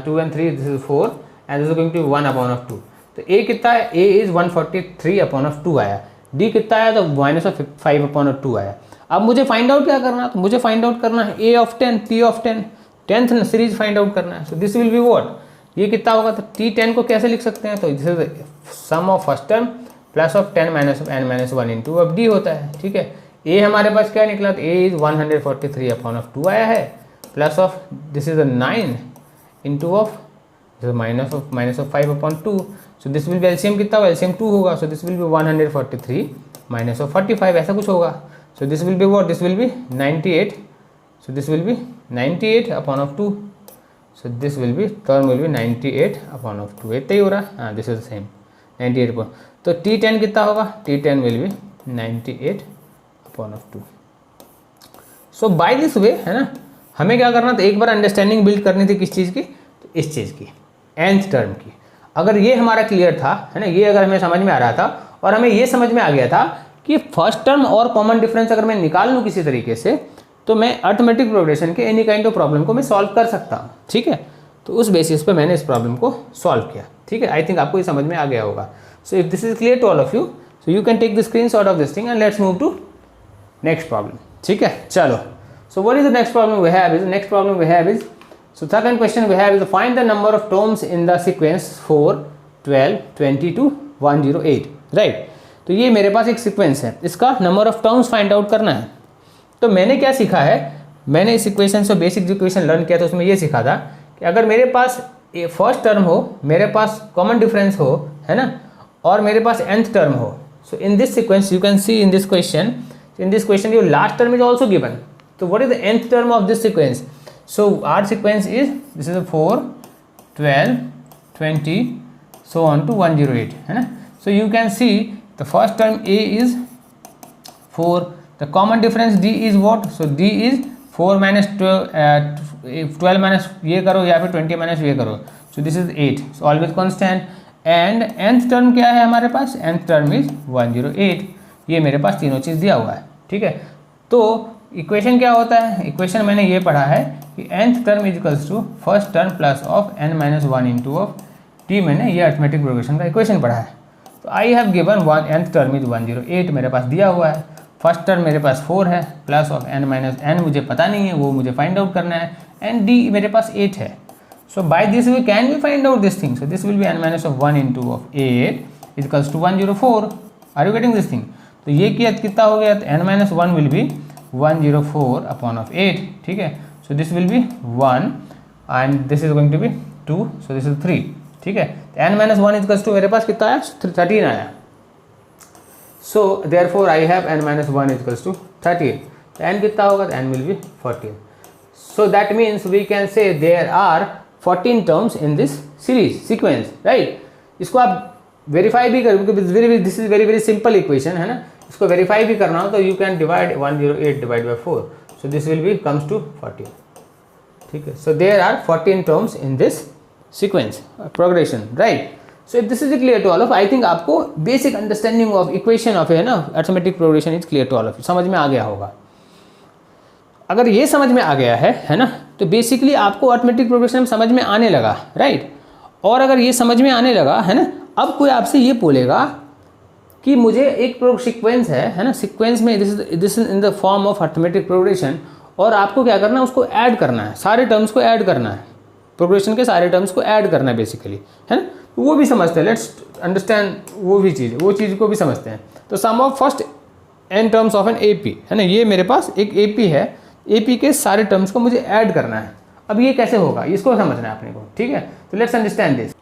2 and 3, this is 4 and this is going to be 1 upon of 2. तो a कितना है, a is 143 upon of 2 आया, d कितना आया, तो minus of 5 upon of 2 आया। अब मुझे फाइंड आउट क्या करना है, तो मुझे फाइंड आउट करना है a of 10, p of 10, 10th series find out करना है। So this will be what, ये कितना होगा, तो t10 को कैसे लिख सकते हैं, तो this is sum of first term plus of 10 minus of n minus 1 into अब d होता है, ठीक है। a हमारे पास क्या निकला, तो a इज 143 अपॉन ऑफ 2 आया है, plus of this is 9 into of minus of 5 upon 2। So this will B LCM कितना होगा, एलसीएम 2 होगा, so this will B 143 minus of 45, ऐसा कुछ होगा। So this will be what, this will be 98, so this will be 98 upon of 2, so this will B term will be 98 upon of 2, इतना ही हो रहा है, हाँ दिस इज सेम 98 अपॉन। तो t10 कितना होगा, t10 will be 98 upon of 2। So by this way, है ना, हमें क्या करना था, एक बार अंडरस्टैंडिंग बिल्ड करनी थी किस चीज़ की, तो इस चीज़ की, nth टर्म की। अगर ये हमारा क्लियर था, है ना, ये अगर हमें समझ में आ रहा था और हमें ये समझ में आ गया था कि फर्स्ट टर्म और कॉमन डिफरेंस अगर मैं निकाल लूँ किसी तरीके से, तो मैं अर्थमेटिक प्रोग्रेशन के एनी काइंड ऑफ प्रॉब्लम को मैं सॉल्व कर सकता हूँ, ठीक है। तो उस बेसिस पे मैंने इस प्रॉब्लम को सॉल्व किया, ठीक है। आई थिंक आपको ये समझ में आ गया होगा। So if this is clear to all of you, so you can take the screenshot of this thing and let's move to next problem, ठीक है। चलो, so what is the next problem we have is, next problem we have is, so second question we have is find the number of terms in the sequence 4 12 20 to 108, right. तो ये मेरे पास एक sequence है, इसका number of terms find out करना है। तो मैंने क्या सीखा है, मैंने इस इक्वेशन से बेसिक जो इक्वेशन लर्न किया था उसमें ये सीखा था कि अगर मेरे पास फर्स्ट टर्म हो, मेरे पास कॉमन डिफरेंस हो, है ना, और मेरे पास nth टर्म हो, so in this sequence you can see in this question your last term is also given. तो what is the nth term of this sequence, so our sequence is this is 4 12 20 so on to 108, है ना। so you can see the first term a is 4, the common difference d is what, so d is 4 minus 12 minus ये करो या फिर 20 minus ये करो, so this is 8, so always constant, and nth term क्या है हमारे पास, nth term is 108। ये मेरे पास तीनों चीज़ दिया हुआ है, ठीक है। तो इक्वेशन क्या होता है, इक्वेशन मैंने ये पढ़ा है कि nth term is equals to first term plus of n minus 1 into of t, मैंने ये अर्थमेटिक प्रोग्रेशन का इक्वेशन पढ़ा है। तो आई have given nth term is 108 मेरे पास दिया हुआ है, फर्स्ट टर्म मेरे पास 4 है, plus of n minus n मुझे पता नहीं है, वो मुझे फाइंड आउट करना है, एंड d मेरे पास 8 है। So by this we can we find out this thing, so this will be n minus of 1 into of 8 equals to 104। Are you getting this thing. तो ये कितना हो गया, तो n minus 1 will be 104 upon of 8, ठीक है। So this will be 1 and this is going to be 2, so this is 3, ठीक है। n माइनस 1 इक्वल्स टू मेरे पास कितना आया, 13 आया। So therefore I have n minus 1 equals to 13। तो n कितना होगा, तो n will be 14। So that means we can say there are 14 terms in this series sequence, right. इसको आप वेरीफाई भी करो क्योंकि this is very simple equation, है ना। इसको वेरीफाई भी करना हो तो you can divide 108 divide by 4, so this will be comes to 14, ठीक है। So there are 14 terms in this sequence progression, right। So if this is clear to all of, I think आपको basic understanding of equation of है ना arithmetic progression is clear to all of, समझ में आ गया होगा। अगर ये समझ में आ गया है ना, तो बेसिकली आपको अरिथमेटिक प्रोग्रेशन समझ में आने लगा, राइट। और अगर ये समझ में आने लगा है ना, अब कोई आपसे ये बोलेगा कि मुझे एक सीक्वेंस है ना, सीक्वेंस में this is in the form of arithmetic progression, और आपको क्या करना है, उसको ऐड करना है, सारे टर्म्स को ऐड करना है, प्रोग्रेशन के सारे टर्म्स को ऐड करना है बेसिकली, है ना। वो भी समझते हैं, लेट्स अंडरस्टैंड वो चीज़ को भी समझते हैं। तो sum of first n terms of an AP है ना, ये मेरे पास एक AP है, AP के सारे टर्म्स को मुझे ऐड करना है। अब ये कैसे होगा, इसको समझना है अपने को, ठीक है। तो लेट्स अंडरस्टैंड दिस।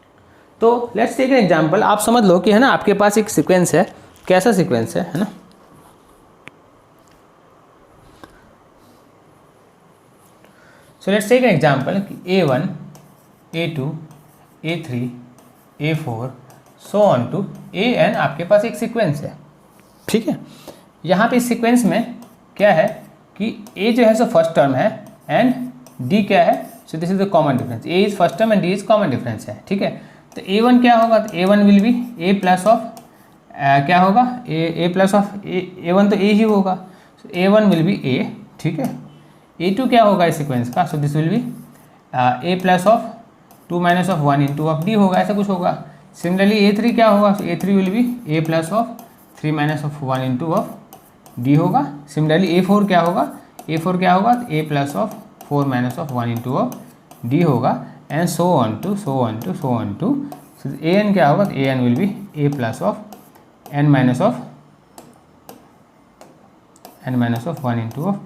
तो लेट्स टेक एन एग्जांपल, आप समझ लो कि है ना आपके पास एक सीक्वेंस है, कैसा सीक्वेंस है ना। So let's take an example कि A1 A2 A3 A4 so on to AN आपके पास एक सीक्वेंस है, ठीक है। यहाँ पे इस सीक्वेंस में क्या है कि A जो है सो फर्स्ट टर्म है एंड D क्या है, so this is the common difference, A is first term and D is common difference है, ठीक है। तो A1 क्या होगा, तो A1 will be A plus of क्या होगा, A प्लस ऑफ A1 तो A ही होगा, so A1 will be A, ठीक है। A2 क्या होगा इस सीक्वेंस का, so this will be A plus of 2 minus of 1 into of D होगा, ऐसा कुछ होगा। सिमिलरली A3 क्या होगा, सो A3 will be A plus of 3 minus of 1 into of D होगा। सिमिलरली A4 क्या होगा, A4 क्या होगा, तो A plus of 4 minus of 1 into of D होगा, and so on to so AN क्या होगा, तो AN will be A plus of n minus of 1 into of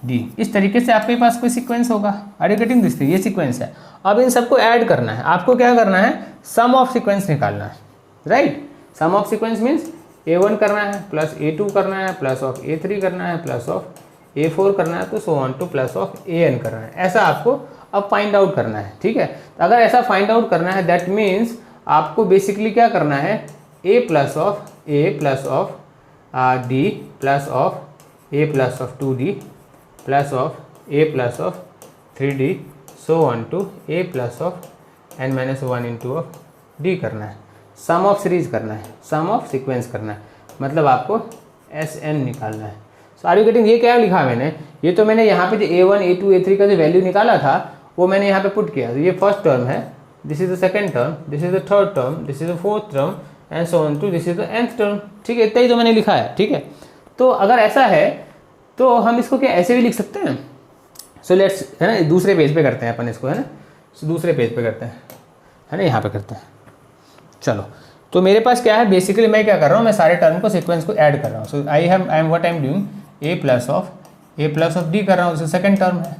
D। इस तरीके से आपके पास कोई सीक्वेंस होगा, आर यू गेटिंग दिस, ये सीक्वेंस है। अब इन सबको ऐड करना है, आपको क्या करना है, सम ऑफ सीक्वेंस निकालना है, right. Sum of sequence means A1 करना है प्लस A2 करना है प्लस ऑफ A3 करना है प्लस ऑफ A4 करना है, तो सो on two plus of AN करना है। ऐसा आपको अब फाइंड आउट करना है, ठीक है। तो अगर ऐसा फाइंड आउट करना है, दैट मीन्स आपको बेसिकली क्या करना है, A plus of D plus of A plus of 2D plus of A plus of 3D so on to A plus of n minus 1 into of D करना है। सम of series करना है, सम of sequence करना है, मतलब आपको SN निकालना है। सो आर यू गेटिंग, ये क्या लिखा मैंने, ये तो मैंने यहाँ पे जो A1 A2 A3 का जो वैल्यू निकाला था वो मैंने यहाँ पे पुट किया। तो ये फर्स्ट टर्म है, this is the second term, this is the third term, this is the fourth term and so on to this is the nth term, ठीक है। इतना ही तो मैंने लिखा है, ठीक है। तो अगर ऐसा है तो हम इसको क्या ऐसे भी लिख सकते हैं। सो लेट्स, है ना, दूसरे पेज पे करते हैं अपन इसको, है ना। सो दूसरे पेज पे करते हैं, है ना, यहाँ पे करते हैं। चलो, तो मेरे पास क्या है, बेसिकली मैं क्या कर रहा हूँ, मैं सारे टर्म को सीक्वेंस को ऐड कर रहा हूँ। So I am doing A plus of D कर रहा हूँ, जैसे सेकंड टर्म है,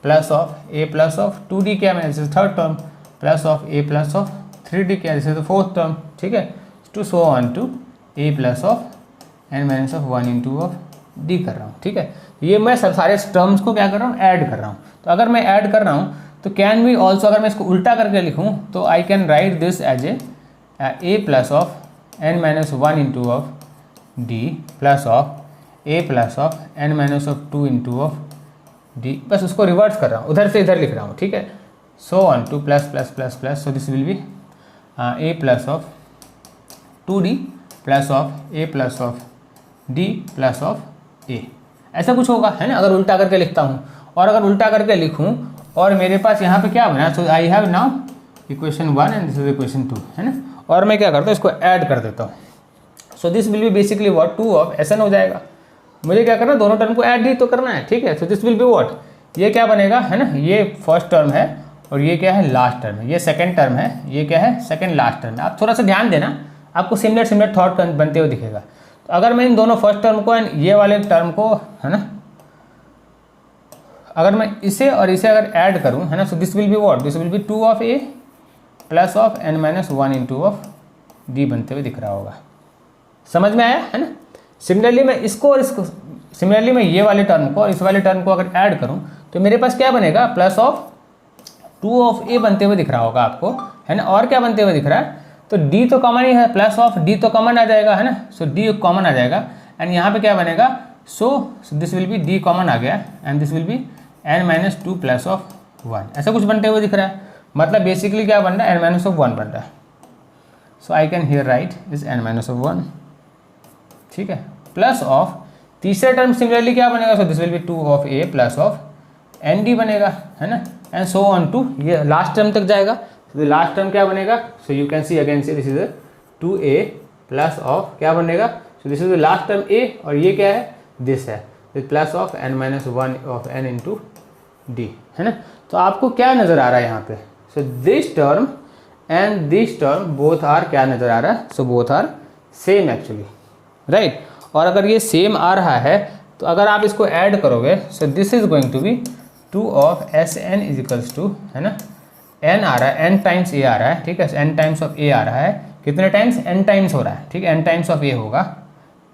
plus of A plus of 2D क्या है, जैसे third term, plus of A plus of 3D क्या है, जैसे फोर्थ टर्म, ठीक है। To so on to A plus of n minus of 1 into of D कर रहा हूँ, ठीक है। ये मैं सारे टर्म्स को क्या कर रहा हूँ, ऐड कर रहा हूँ। तो अगर मैं ऐड कर रहा हूँ तो कैन वी ऑल्सो, अगर मैं इसको उल्टा करके लिखूँ तो I can write this as A plus of n minus 1 into of D plus of A plus of n minus of 2 into of D, बस उसको रिवर्स कर रहा हूँ, उधर से इधर लिख रहा हूँ, ठीक है। सो on two plus plus plus plus, so this will be A plus of 2D plus of A plus of D plus of A, ऐसा कुछ होगा, है ना, अगर उल्टा करके लिखता हूँ। और अगर उल्टा करके लिखूँ और मेरे पास यहाँ पे क्या बना, so I have now equation 1 and this is equation 2, है ना। और मैं क्या करता हूँ, इसको ऐड कर देता हूँ। सो this will B basically what, 2 of SN हो जाएगा। मुझे क्या करना है, दोनों टर्म को ऐड ही तो करना है, ठीक है। So this will be what, ये क्या बनेगा, है ना, ये फर्स्ट टर्म है और ये क्या है, लास्ट टर्म है। ये सेकंड टर्म है, ये क्या है, सेकंड लास्ट टर्म है। आप थोड़ा सा ध्यान देना, आपको सिमिलर थॉट बनते हुए दिखेगा। तो अगर मैं इन दोनों फर्स्ट टर्म को एंड ये वाले टर्म को, है ना, अगर मैं इसे और इसे अगर ऐड करूँ, है ना, so this will be what, this will be 2 of A plus of n minus 1 into of D बनते हुए दिख रहा होगा। समझ में आया, है ना। सिमिलरली मैं इसको और इसको, सिमिलरली मैं ये वाले टर्म को और इस वाले टर्म को अगर ऐड करूं तो मेरे पास क्या बनेगा, प्लस ऑफ 2 ऑफ A बनते हुए दिख रहा होगा आपको, है ना। और क्या बनते हुए दिख रहा है, तो D तो कॉमन ही है, प्लस ऑफ D तो कॉमन आ जाएगा, है ना। सो D कॉमन आ जाएगा एंड यहाँ पे क्या बनेगा, so this will be D common आ गया and this will be n minus 2 plus of 1, ऐसा कुछ बनते हुए दिख रहा है। मतलब बेसिकली क्या बन रहा है, n माइनस ऑफ 1 बन रहा है। So I can here write is n minus of 1, ठीक है, प्लस ऑफ तीसरे टर्म सिमिलरली क्या बनेगा, so this will be 2 of a plus of n d बनेगा, है ना, एंड सो ऑन टू ये लास्ट टर्म तक जाएगा। तो लास्ट टर्म क्या बनेगा, so you can see again से this is 2a plus of क्या बनेगा, so this is the last term a और ये क्या है, दिस है plus of n minus 1 of n into D, है ना। तो आपको क्या नज़र आ रहा है यहाँ पे, so this term and this term both are क्या नज़र आ रहा है, so both are same actually, right. और अगर ये सेम आ रहा है तो अगर आप इसको ऐड करोगे, so this is going to be 2 of S N is equals to, है ना, n आ रहा है, n टाइम्स a आ रहा है, ठीक है, n टाइम्स ऑफ a आ रहा है, कितने टाइम्स, n टाइम्स हो रहा है, ठीक है, n टाइम्स ऑफ a होगा,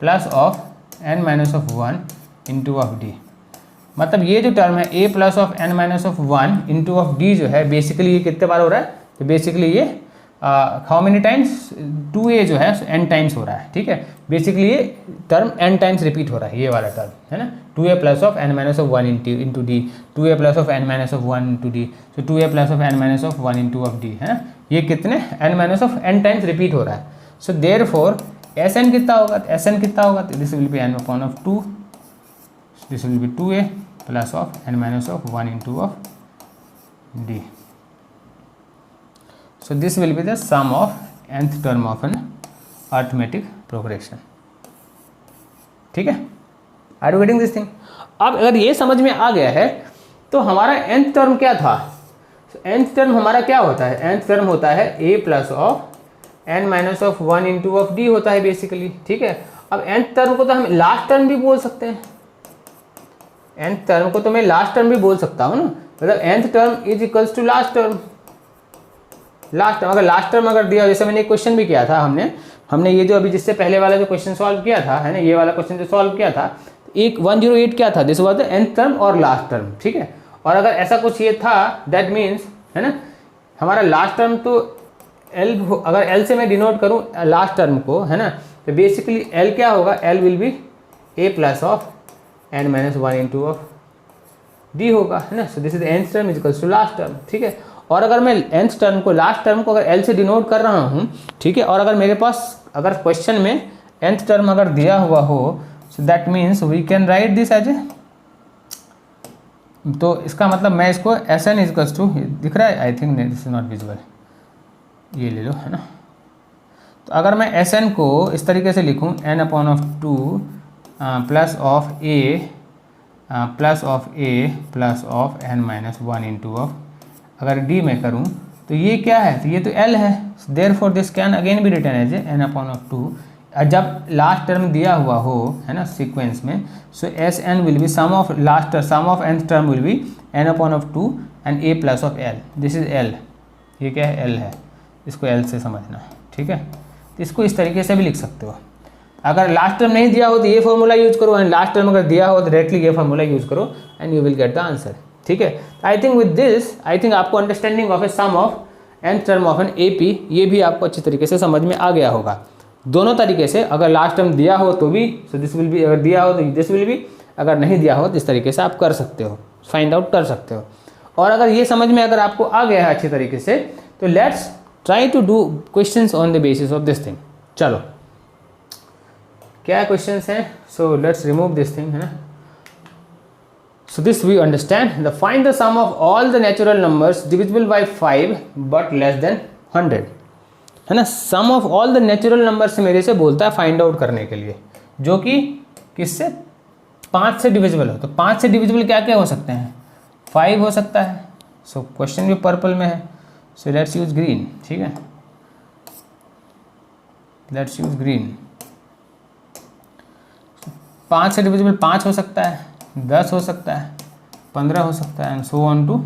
plus of n minus of 1 into of D. मतलब ये जो टर्म है a plus of n minus of 1 into of D जो है बेसिकली ये कितने बार हो रहा है, तो बेसिकली ये हाउ मेनी टाइम्स, 2a जो है n टाइम्स हो रहा है, ठीक है, बेसिकली ये टर्म n टाइम्स रिपीट हो रहा है, ये वाला टर्म, है ना, 2a plus of n minus of 1 into D, 2a plus of n minus of 1 into D, तो 2a plus of n minus of 1 into of D, है ना, ये कितने n minus of n times repeat हो रहा है। So therefore S N कितना होगा, एस एन कितना होगा, this will be n upon of 2, this will be 2a plus of n minus of 1 into of D. So this will be the sum of nth term of an arithmetic progression, ठीक है, are you getting this thing. अब अगर ये समझ में आ गया है तो हमारा nth टर्म क्या था, nth टर्म हमारा क्या होता है, nth टर्म होता है a plus of n minus of 1 into of D होता है बेसिकली, ठीक है। अब nth टर्म को तो हम लास्ट टर्म भी बोल सकते हैं, nth टर्म को तो मैं लास्ट टर्म भी बोल सकता हूँ ना, मतलब nth term is equals to last term, last term अगर लास्ट टर्म अगर दिया, जैसे मैंने एक क्वेश्चन भी किया था, हमने ये जो अभी जिससे पहले वाला जो क्वेश्चन सॉल्व किया था, है ना, ये वाला क्वेश्चन जो सॉल्व किया था, एक 108 क्या था, this was the nth term और लास्ट टर्म, ठीक है। और अगर ऐसा कुछ ये था दैट मीन्स, है ना, हमारा लास्ट टर्म तो L, अगर L से मैं डिनोट करूँ लास्ट टर्म को, है ना, तो बेसिकली L क्या होगा, L will be a plus of n minus 1 into of D होगा, है ना। So this is nth term is equals to last term, ठीक है। और अगर मैं nth टर्म को, लास्ट टर्म को अगर L से डिनोट कर रहा हूँ, ठीक है, और अगर मेरे पास अगर क्वेश्चन में nth टर्म अगर दिया हुआ हो, so that means we can write this as a, तो इसका मतलब मैं इसको एस एन इजकल्स टू, दिख रहा है, I think this is not visible, ये ले लो, है ना। तो अगर मैं एस एन को इस तरीके से लिखूँ, n upon of 2 plus of a plus of n minus 1 into of, अगर d में करूं तो ये क्या है, तो ये तो l है, therefore this can again be written as a n upon of 2, जब लास्ट टर्म दिया हुआ हो, है ना, सीक्वेंस में, so S n will be sum of last sum of nth term will be n upon of 2 and a plus of l, this is l, ये क्या है, l है, इसको l से समझना, ठीक है। तो इसको इस तरीके से भी लिख सकते हो, अगर लास्ट टर्म नहीं दिया हो तो ये फॉर्मूला यूज करो, एंड लास्ट टर्म अगर दिया हो तो डायरेक्टली ये फॉर्मूला यूज करो and you will get the answer, ठीक है। I think with this, I think आपको understanding of a sum of nth term of an AP ये भी आपको अच्छी तरीके से समझ में आ गया होगा। दोनों तरीके से, अगर लास्ट टर्म दिया हो तो भी, सो दिस विल बी, अगर दिया हो तो दिस विल बी, अगर नहीं दिया हो तो इस तरीके से आप कर सकते हो, फाइंड आउट कर सकते हो। और अगर ये समझ में अगर आपको आ गया है अच्छी तरीके से, तो let's try to do questions on the basis of this thing. चलो क्या क्वेश्चंस हैं, so let's remove this thing, है ना। So this we understand. The find the sum of all the natural numbers divisible by 5 but less than 100, है ना। Sum of all the natural numbers मेरे से बोलता है फाइंड आउट करने के लिए, जो कि किससे, 5 से डिविजिबल हो। तो 5 से डिविजिबल क्या क्या हो सकते हैं, 5 हो सकता है। सो क्वेश्चन भी पर्पल में है, सो लेट्स यूज ग्रीन, ठीक है, लेट्स यूज ग्रीन। 5 से डिविजिबल 5 हो सकता है, 10 हो सकता है, 15 हो सकता है, and so on to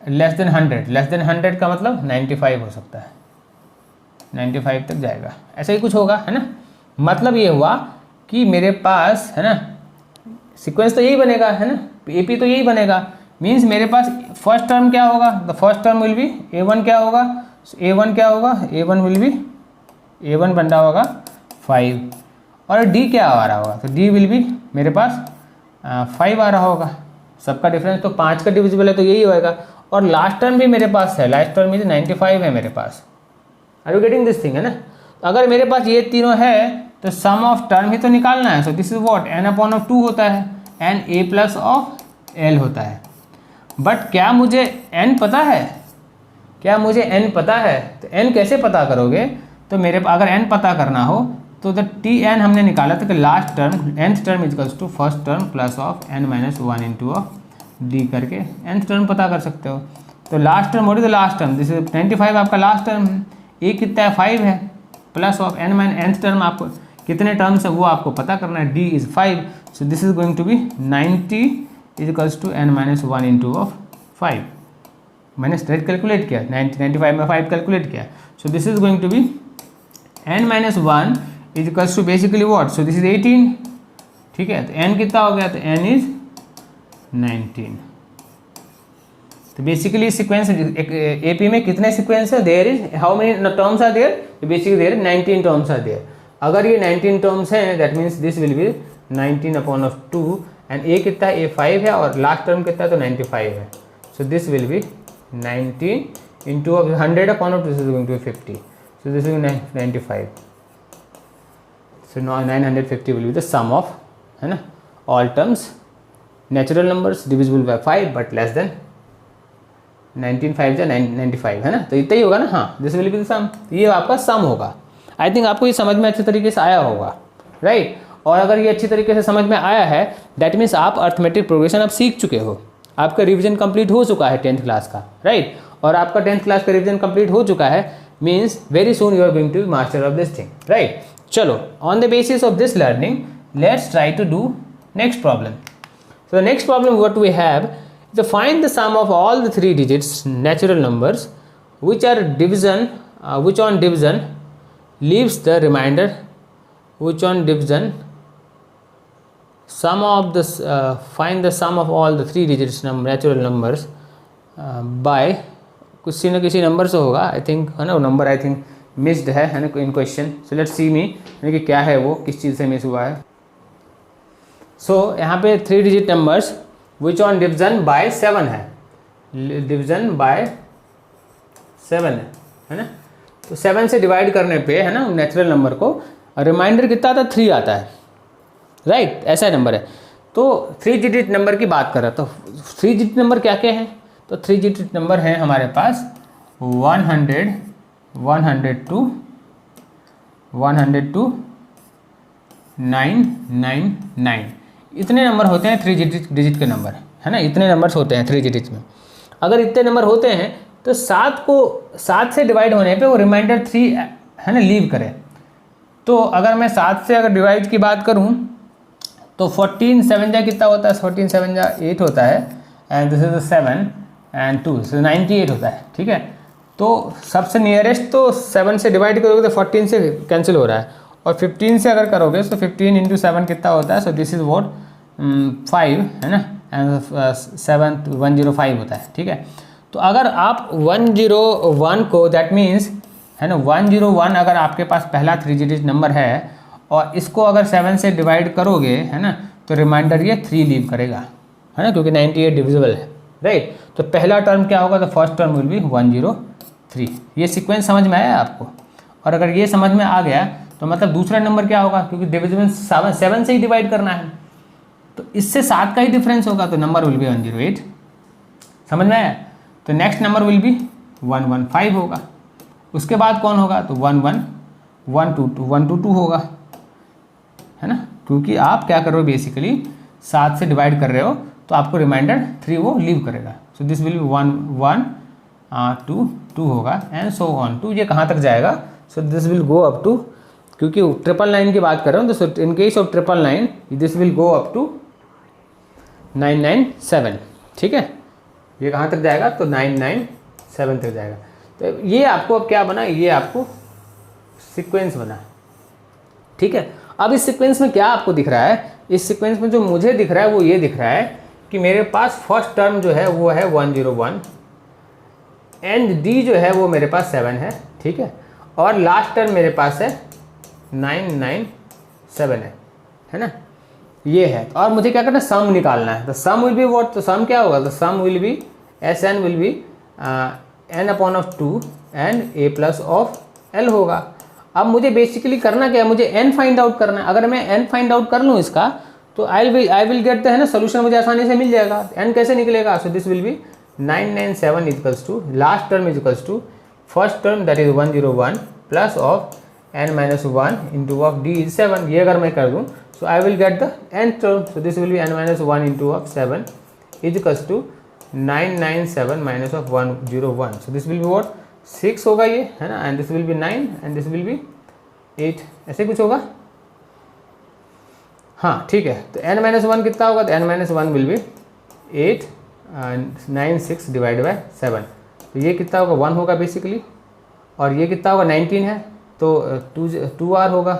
less than 100। Less than 100 का मतलब 95 हो सकता है, 95 तक जाएगा, ऐसा ही कुछ होगा, है ना। मतलब ये हुआ कि मेरे पास, है ना, सीक्वेंस तो यही बनेगा, है ना, AP तो यही बनेगा। मीन्स मेरे पास फर्स्ट टर्म क्या होगा, the first term will B A1 क्या होगा, A1 क्या होगा, A1 विल बी, A1 बन रहा होगा 5, और D क्या आ रहा होगा, तो D विल बी मेरे पास 5 आ रहा होगा। सबका डिफरेंस तो 5 का डिविजिबल है तो यही होएगा। और लास्ट टर्म भी मेरे पास है, लास्ट टर्म में 95 है मेरे पास, are you getting this thing, है ना। तो अगर मेरे पास ये तीनों है तो सम ऑफ टर्म ही तो निकालना है। So this is what n upon of 2 होता है, n a plus of l होता है। बट क्या मुझे n पता है, क्या मुझे n पता है? तो n कैसे पता करोगे? तो मेरे अगर n पता करना हो तो द टी एन हमने निकाला था कि last term nth term equals to first term plus of n minus 1 into of d करके nth टर्म पता कर सकते हो। तो last term what is the last term, this is 95 आपका लास्ट टर्म है, ए कितना है 5 है, plus of n minus nth term आपको कितने टर्म्स है वो आपको पता करना है, d is 5, so this is going to be 90 equals to n minus 1 into of 5, मैंने स्ट्रेट कैलकुलेट किया 95 में 5 कैलकुलेट किया। So this is going to be n minus 1 equals to basically what, so this is 18, ठीक है। तो n कितना हो गया, तो n इज 19। तो बेसिकली सीक्वेंस एपी में कितने सीक्वेंस है, there is how many terms are there, basically there 19 terms are there. अगर ये 19 टर्म्स हैं that means this will be 19 upon of 2 and a कितना है, ए 5 है और लास्ट टर्म कितना है, तो 95 है। So this will be 19 into of 100 upon of this is going to be 50, so this is 95, so 950 will be the sum of, है ना, all terms natural numbers divisible by 5 but less than 19 5 या 95, है ना। तो इतना ही होगा ना, हाँ, दिस विल बी द सम, ये आपका सम होगा। आई थिंक आपको ये समझ में अच्छे तरीके से आया होगा, राइट। और अगर ये अच्छी तरीके से समझ में आया है दैट मीन्स आप अर्थमेटिक प्रोग्रेशन आप सीख चुके हो, आपका रिवीजन कंप्लीट हो चुका है 10th क्लास का, राइट। और आपका 10th क्लास का रिवीजन कंप्लीट हो चुका है means very soon you are going to master of this thing, right. चलो, on the basis of this learning let's try to do next problem. So the next problem what we have, to find the sum of all the 3 digits natural numbers which are division which on division leaves the remainder, which on division sum of this find the sum of all the 3 digits natural numbers by किसी न किसी number से होगा, I think, है ना, वो number I think missed है ना इन क्वेश्चन। सो लेट्स सी मी कि क्या है वो, किस चीज़ से मिस हुआ है। सो यहाँ पे 3 digit numbers which on division by 7 है, डिवीजन बाय 7 है ना। तो 7 से डिवाइड करने पे, है ना, नेचुरल नंबर को रिमाइंडर कितना आता है, 3 आता है, राइट, ऐसा नंबर है। तो 3 डिजिट नंबर की बात कर रहा, तो 3 डिजिट नंबर क्या क्या है, तो 3 डिजिट नंबर है हमारे पास 100, 102, 102, 999, इतने नंबर होते हैं 3 डिजिट के नंबर, है ना, इतने नंबर्स होते हैं 3 डिजिट में। अगर इतने नंबर होते हैं तो 7 से डिवाइड होने पे वो रिमाइंडर 3, है ना, लीव करे। तो अगर मैं 7 से अगर डिवाइड की बात करूं तो 14 7 जा कितना होता है, 14 7 जा 8 होता है, एंड दिस इज 7 एंड 2 98 होता है, ठीक है। तो सबसे नियरेस्ट तो 7 से डिवाइड करोगे तो 14 से कैंसिल हो रहा है, और 15 से अगर करोगे तो 15 इंटू 7 कितना होता है, सो दिस इज वॉट 5, है ना, एंड 7 105 होता है, ठीक है। तो अगर आप 101 को, दैट मीन्स, है ना, 101 अगर आपके पास पहला 3 डिजिट नंबर है और इसको अगर 7 से डिवाइड करोगे, है ना, तो रिमाइंडर ये 3 लीव करेगा, है ना, क्योंकि 98 डिविजिबल है, राइट। तो पहला टर्म क्या होगा, तो फर्स्ट टर्म विल बी 103। ये सीक्वेंस समझ में आया आपको? और अगर ये समझ में आ गया तो मतलब दूसरा नंबर क्या होगा, क्योंकि डिविजिबल 7 से ही डिवाइड करना है, तो इससे 7 का ही डिफरेंस होगा, तो नंबर विल बी 108। समझ में आया? तो नेक्स्ट नंबर विल बी 115 होगा। उसके बाद कौन होगा, तो 122 होगा, है ना, क्योंकि आप क्या कर रहे हो, बेसिकली 7 से डिवाइड कर रहे हो तो आपको रिमाइंडर 3 वो लीव करेगा। सो दिस विल बी 1 1 2 2 होगा एंड सो ऑन टू, ये कहाँ तक जाएगा, so this will go up to, क्योंकि 999 की बात कर रहा हूँ, तो in case of 999 this will go up to 997, ठीक है। ये कहाँ तक जाएगा, तो 997 तक जाएगा। तो ये आपको अब क्या बना, ये आपको सीक्वेंस बना, ठीक है। अब इस सीक्वेंस में क्या आपको दिख रहा है, इस सीक्वेंस में जो मुझे दिख रहा है वो ये दिख रहा है कि मेरे पास फर्स्ट टर्म जो है वो है 101 एंड डी जो है वो मेरे पास 7 है, ठीक है, और लास्ट टर्म मेरे पास है 997 है ना, ये है। और मुझे क्या करना है, सम निकालना है। तो सम विल बी व्हाट, तो सम क्या होगा, तो sum will be SN will be n upon of 2 and a plus of L होगा। अब मुझे बेसिकली करना क्या है, मुझे n फाइंड आउट करना है। अगर मैं n फाइंड आउट कर लूँ इसका तो आई विल गेट द, है ना, सोल्यूशन मुझे आसानी से मिल जाएगा। n कैसे निकलेगा, so this will be 997 equals to last term is equals to first term that is 101 plus of n minus 1 into of d is 7। ये अगर मैं कर दूँ so I will get the nth term, so this will be n minus 1 into of 7 is equals to 997 minus of 101, so this will be what 6 होगा ये, है ना, and this will B 9 and this will B 8, ऐसे कुछ होगा। हाँ ठीक है, तो n माइनस 1 कितना होगा, तो n minus 1 will B 8 96 divide by 7, तो ये कितना होगा 1 होगा बेसिकली, और ये कितना होगा 19 है तो 2r होगा,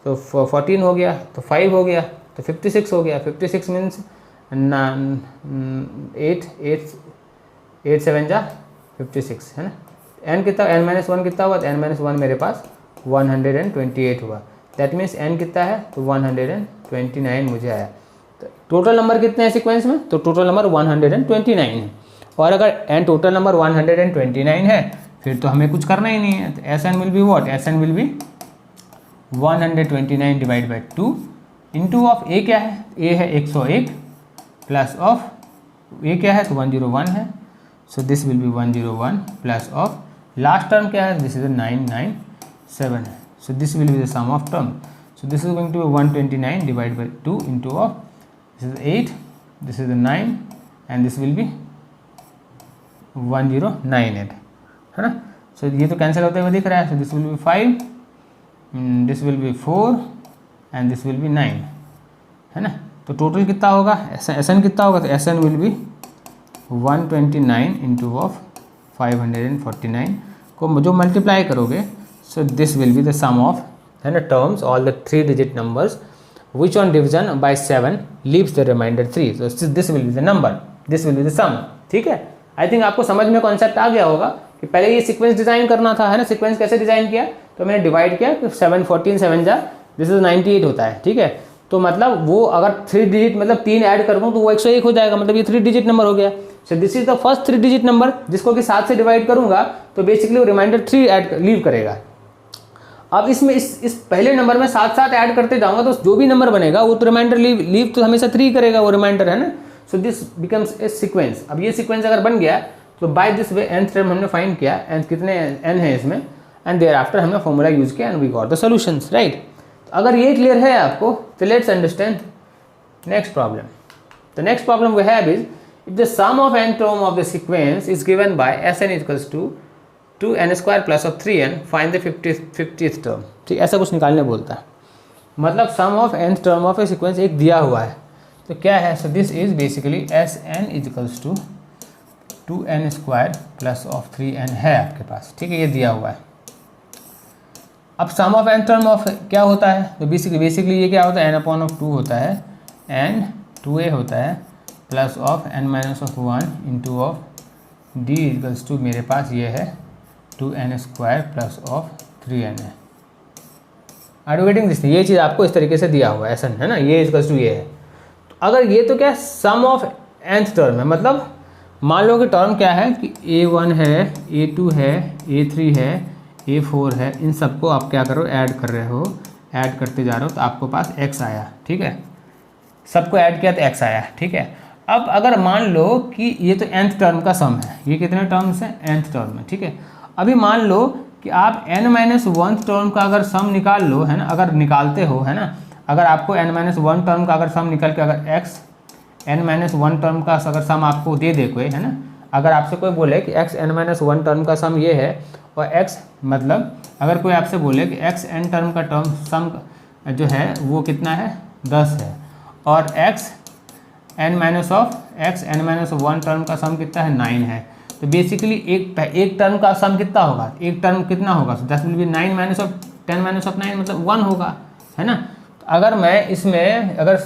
तो 14 हो गया, तो 5 हो गया, तो 56 हो गया। 56 मीन्स 8 7 जा 56, है ना। n कितना, n माइनस 1 कितना हुआ, तो n माइनस 1 मेरे पास 128 हुआ। दैट मीन्स n कितना है, तो 129 मुझे आया। तो टोटल नंबर कितने हैं सीक्वेंस में, तो टोटल नंबर 129 है। और अगर n टोटल नंबर 129 है फिर तो हमें कुछ करना ही नहीं है, तो Sn will be what, Sn will be 129 divide by 2 into of a क्या है, a है 101 प्लस ऑफ a क्या है, तो 101 है, so this will be 101 plus of last term क्या है, दिस इज 997 है, so this will be the sum of term, so this is going to be 129 divide by 2 into of this is 8, this is 9 and this will be 1098, है ना। सो ये तो cancel होते हुए दिख रहा है, so this will B 5, this will B 4 and this will B 9, है ना। तो टोटल कितना होगा, Sn कितना होगा, तो Sn will be 129 into of 549 को जो मल्टीप्लाई करोगे, so this will be the sum of, है ना, terms all the 3 digit numbers which on division by 7 leaves the reminder 3, so this will be the number, this will be the sum. ठीक है, I think आपको समझ में concept आ गया होगा कि पहले ये सीक्वेंस डिजाइन करना था, है ना। सीक्वेंस कैसे डिजाइन किया, तो मैंने डिवाइड किया कि 7 14 7 जा दिस इज 98 होता है। ठीक है, तो मतलब वो अगर 3 डिजिट मतलब 3 ऐड कर दूँ तो वो 101 हो जाएगा, मतलब ये 3 डिजिट नंबर हो गया। सो this is the first 3 digit number जिसको कि 7 से डिवाइड करूंगा तो बेसिकली वो रिमाइंडर 3 ऐड लीव करेगा। अब इसमें इस पहले नंबर में 7 7 ऐड करते जाऊंगा तो जो भी नंबर बनेगा वो तो रिमाइंडर लीव तो हमेशा 3 करेगा वो रिमाइंडर, है ना। So this becomes a sequence. अब ये सीक्वेंस अगर बन गया तो by this way nth term हमने फाइंड किया, nth कितने n है इसमें, एंड देयर आफ्टर हमने फॉर्मूला यूज किया and we got the solutions, right. अगर ये क्लियर है आपको तो let's understand next problem. The next problem we have is if the sum of n term of the sequence is given by Sn equals to 2n square plus of 3n, find the 50th term। ठीक, ऐसा कुछ निकालने बोलता है, मतलब sum of nth term of a sequence एक दिया हुआ है तो क्या है, so this is basically Sn is equals to 2n square plus of 3n है आपके पास। ठीक है, ये दिया हुआ है। अब sum of n term of क्या होता है, तो बेसिकली ये क्या होता है, n upon of 2 होता है, n 2a होता है plus of n minus of 1 into of d equals to मेरे पास ये है 2n square plus of 3n है। Are you getting this? ये चीज़ आपको इस तरीके से दिया हुआ है, ऐसा है ना, ये इक्वल्स टू ये है। तो अगर ये तो क्या है, सम ऑफ nth टर्म है, मतलब मान लो कि टर्म क्या है कि a1 है, a2 है, a3 है, a4 है, इन सबको आप क्या करो, ऐड कर रहे हो, ऐड करते जा रहे हो तो आपको पास x आया। ठीक है, सबको ऐड किया तो x आया। ठीक है, अब अगर मान लो कि ये तो nth टर्म का सम है, ये कितने टर्म्स हैं, nth टर्म है। ठीक है, अभी मान लो कि आप n माइनस 1 टर्म का अगर सम निकाल लो, है ना, अगर निकालते हो, है ना, अगर आपको n माइनस 1 टर्म का अगर सम निकल के अगर x n माइनस 1 टर्म का अगर सम आपको दे दे कोई, है ना, अगर आपसे कोई बोले कि x n माइनस 1 टर्म का सम ये है और x मतलब अगर कोई आपसे बोले कि x n टर्म का टर्म सम जो है वो कितना है, 10 है, और x n minus of x n minus 1 term का सम कितना है, 9 है। तो बेसिकली एक टर्म का सम कितना होगा, एक टर्म कितना होगा, तो that will B 9 minus of 10 minus of 9 मतलब 1 होगा, है ना। तो अगर मैं इसमें अगर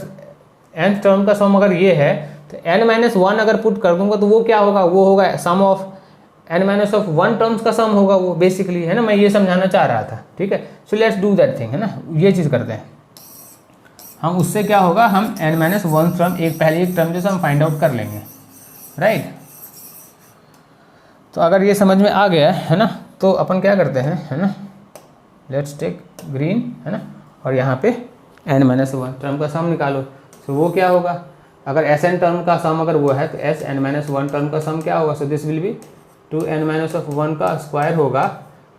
nth टर्म का सम अगर ये है तो n माइनस 1 अगर पुट कर दूंगा तो वो क्या होगा, वो होगा sum of n minus of 1 terms का सम होगा वो बेसिकली, है ना। मैं ये समझाना चाह रहा था। ठीक है, so let's do that thing, है ना, ये चीज़ करते हैं हम। उससे क्या होगा, हम n माइनस 1 टर्म पहले एक टर्म जैसे हम फाइंड आउट कर लेंगे, राइट। तो अगर ये समझ में आ गया है ना, तो अपन क्या करते हैं, है ना, लेट्स टेक ग्रीन, है ना, और यहाँ पे n-1 टर्म का सम निकालो। सो वो क्या होगा, अगर Sn टर्म का सम अगर वो है तो Sn-1 टर्म का सम क्या होगा, so this will B 2n-1 का स्क्वायर होगा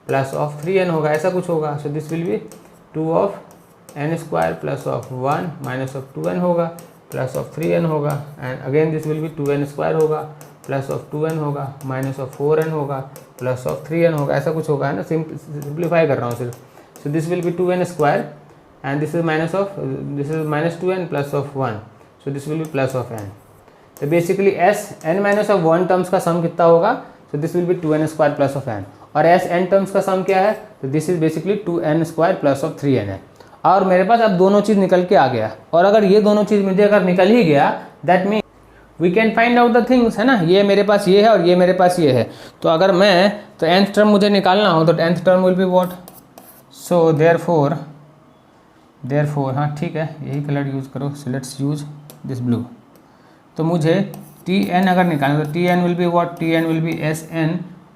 प्लस ऑफ 3n होगा, ऐसा कुछ होगा। So this will be 2 of n square plus of 1 minus of 2n होगा प्लस ऑफ 3n होगा, and again this will B 2n square होगा plus of 2n होगा माइनस ऑफ 4n होगा plus of 3n होगा, ऐसा कुछ होगा, है ना, सिंप्लीफाई कर रहा हूँ सिर्फ। सो this will B 2n square and this is minus 2n plus of 1, so this will B plus of n। तो बेसिकली Sn-1 टर्म्स का सम कितना होगा, so this will B 2n square plus of n, और Sn terms का सम क्या है, तो this is basically 2n square plus of 3n है। और मेरे पास अब दोनों चीज़ निकल के आ गया, और अगर ये दोनों चीज़ मुझे अगर निकल ही गया that mean we can find out the things, है ना, ये मेरे पास ये है और ये मेरे पास ये है। तो अगर मैं तो nth टर्म मुझे निकालना हो तो nth term will be what, so therefore हाँ ठीक है, यही कलर यूज़ करो, so let's use this blue. तो मुझे Tn अगर निकालना तो Tn will be what, Tn will be Sn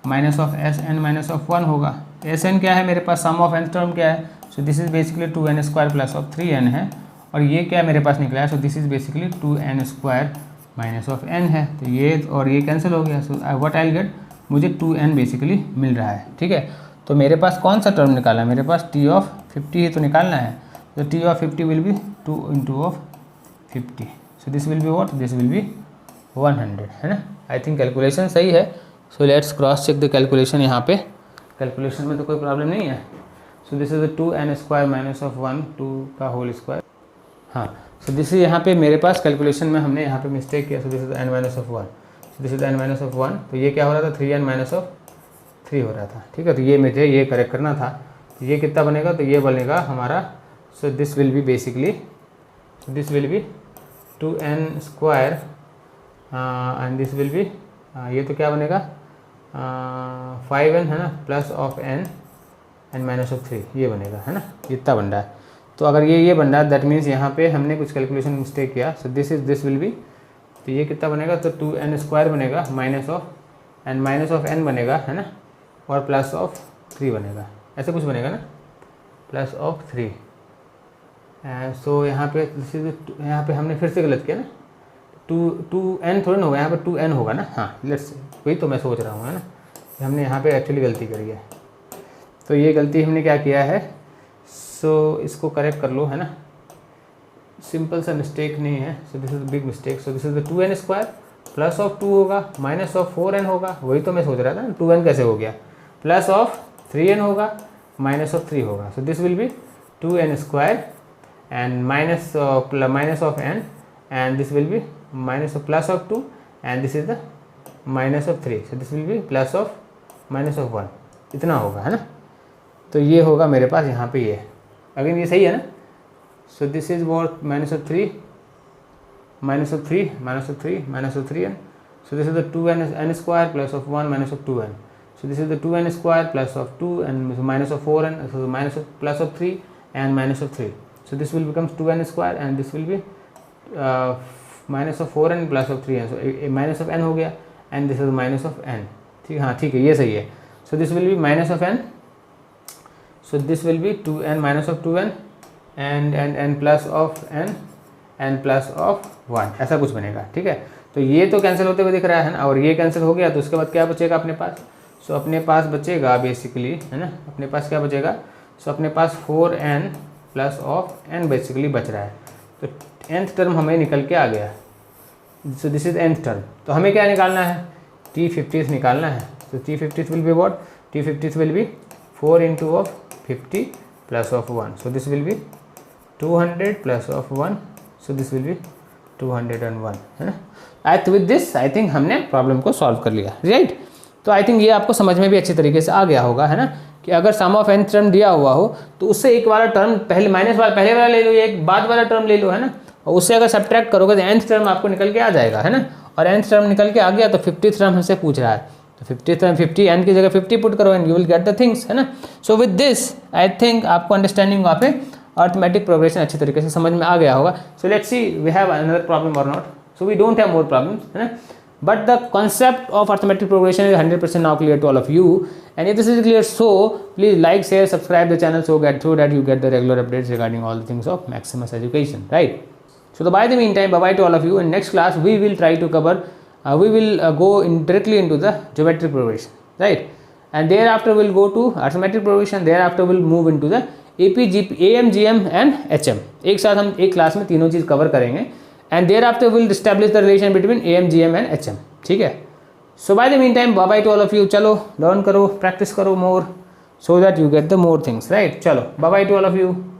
minus of Sn minus of 1 होगा। Sn क्या है मेरे पास, सम ऑफ nth टर्म क्या है, so this is basically 2n square plus of 3n है, और ये क्या मेरे पास निकला है, so this is basically 2n square minus of n है। तो ये और ये कैंसिल हो गया, सो व्हाट आई गेट, मुझे 2n बेसिकली मिल रहा है, ठीक है। तो मेरे पास कौन सा टर्म निकाला है, मेरे पास t ऑफ 50 ही तो निकालना है। तो t of 50 will be 2 into of 50, so this will be what, this will be 100, है ना। आई थिंक कैलकुलेशन सही है। So let's cross check the calculation, यहाँ पे कैलकुलेशन में तो कोई प्रॉब्लम नहीं है। So this is 2n square minus of 1 2 का होल स्क्वायर, हाँ। सो दिस इज यहाँ पे मेरे पास कैलकुलेशन में हमने यहाँ पे मिस्टेक किया। So this is n minus of 1, so this is n minus of 1, तो ये क्या हो रहा था, 3n माइनस ऑफ 3 हो रहा था, ठीक है। तो ये मुझे ये करेक्ट करना था। तो ये कितना बनेगा, तो ये बनेगा हमारा, सो this will B basically, so this will B 2n square and this will B ये तो क्या बनेगा 5n, है ना, plus of n and minus of 3, ये बनेगा, है ना, इतना बन रहा है। तो अगर ये बन रहा है दैट मीन्स यहाँ पे हमने कुछ कैलकुलेशन मिस्टेक किया। सो दिस विल बी, तो ये कितना बनेगा, तो 2n स्क्वायर बनेगा माइनस ऑफ n बनेगा, है ना, और प्लस ऑफ 3 बनेगा, ऐसे कुछ बनेगा ना, प्लस ऑफ 3। सो यहाँ पे हमने फिर से गलत किया ना, 2n थोड़ा ना होगा, यहाँ पे 2n होगा ना, हाँ लेट्स, वही तो मैं सोच रहा हूँ, है ना, हमने यहाँ पे एक्चुअली गलती करी है। तो ये गलती हमने क्या किया है, सो इसको करेक्ट कर लो, है ना, सिंपल सा मिस्टेक नहीं है। So this is big mistake. So this is the 2n square plus of 2 होगा माइनस ऑफ 4n होगा, वही तो मैं सोच रहा था ना, 2n कैसे हो गया, प्लस ऑफ 3n होगा माइनस ऑफ 3 होगा। So this will B 2n square and minus of n and this will be minus of plus of 2 and this is the minus of 3, so this will B plus of minus of 1, इतना होगा, है ना। तो ये होगा मेरे पास यहाँ पे ये, अगेन ये सही है ना। So this is what minus of 3 minus of 3 minus of 3 minus of 3n, so this is the 2n square plus of 1 minus of 2n, so this is the 2n square plus of 2 and minus of 4n, so minus of plus of 3 and minus of 3, so this will becomes 2n square and this will be minus of 4n plus of 3n, so minus of n हो गया and this is minus of n, ठीक, हाँ ठीक है, ये सही है। So this will be minus of n, so this will be 2n minus of 2n and plus of n and plus of 1, ऐसा कुछ बनेगा, ठीक है। तो ये तो कैंसिल होते हुए दिख रहा है ना, और ये कैंसिल हो गया, तो उसके बाद क्या बचेगा अपने पास, सो अपने पास बचेगा बेसिकली, है ना, अपने पास क्या बचेगा, सो अपने पास 4n plus of n basically बच रहा है। तो nth टर्म हमें निकल के आ गया, सो दिस इज nth टर्म। तो हमें क्या निकालना है, T50th निकालना है। तो T50th will be what, T50th will be 4 into of 50 plus of 1, so this will be 200 plus of 1, so this will be 201, है ना। विद दिस आई थिंक हमने प्रॉब्लम को सॉल्व कर लिया, राइट। तो आई थिंक ये आपको समझ में भी अच्छी तरीके से आ गया होगा, है ना, कि अगर सम ऑफ n टर्म दिया हुआ हो तो उससे एक वाला टर्म पहले माइनस वाला पहले वाला ले लो, एक बाद वाला टर्म ले लो, है ना, और उससे अगर सब्ट्रैक्ट करोगे तो nth टर्म आपको निकल के आ जाएगा, है ना। और nth टर्म निकल के आ गया तो 50th टर्म हमसे पूछ रहा है, तो 50 n की जगह 50 पुट करो and you will get the things, है ना। So with this I think आपको अंडरस्टैंडिंग वहाँ पे अर्थमेटिक प्रोग्रेशन अच्छी तरीके से समझ में आ गया होगा। So let's see we have another problem और not, so we don't have more problems, है ना। but the concept of arithmetic progression is 100% now clear to all of you. And if this is clear, so please like, share, subscribe the channel so that you get the regular updates regarding all the things of Maximus Education, right? So by the meantime, bye bye to all of you. In next class we will try to cover we will go directly into the geometric progression, right? And thereafter we'll go to arithmetic progression, thereafter we'll move into the AM, GM and HM. एक साथ हम एक class में तीनों चीज़ cover करेंगे. And thereafter we'll establish the relation between AM, GM and HM. ठीक है. So by the meantime, bye bye to all of you. चलो learn करो, practice करो more so that you get the more things, right? चलो bye bye to all of you.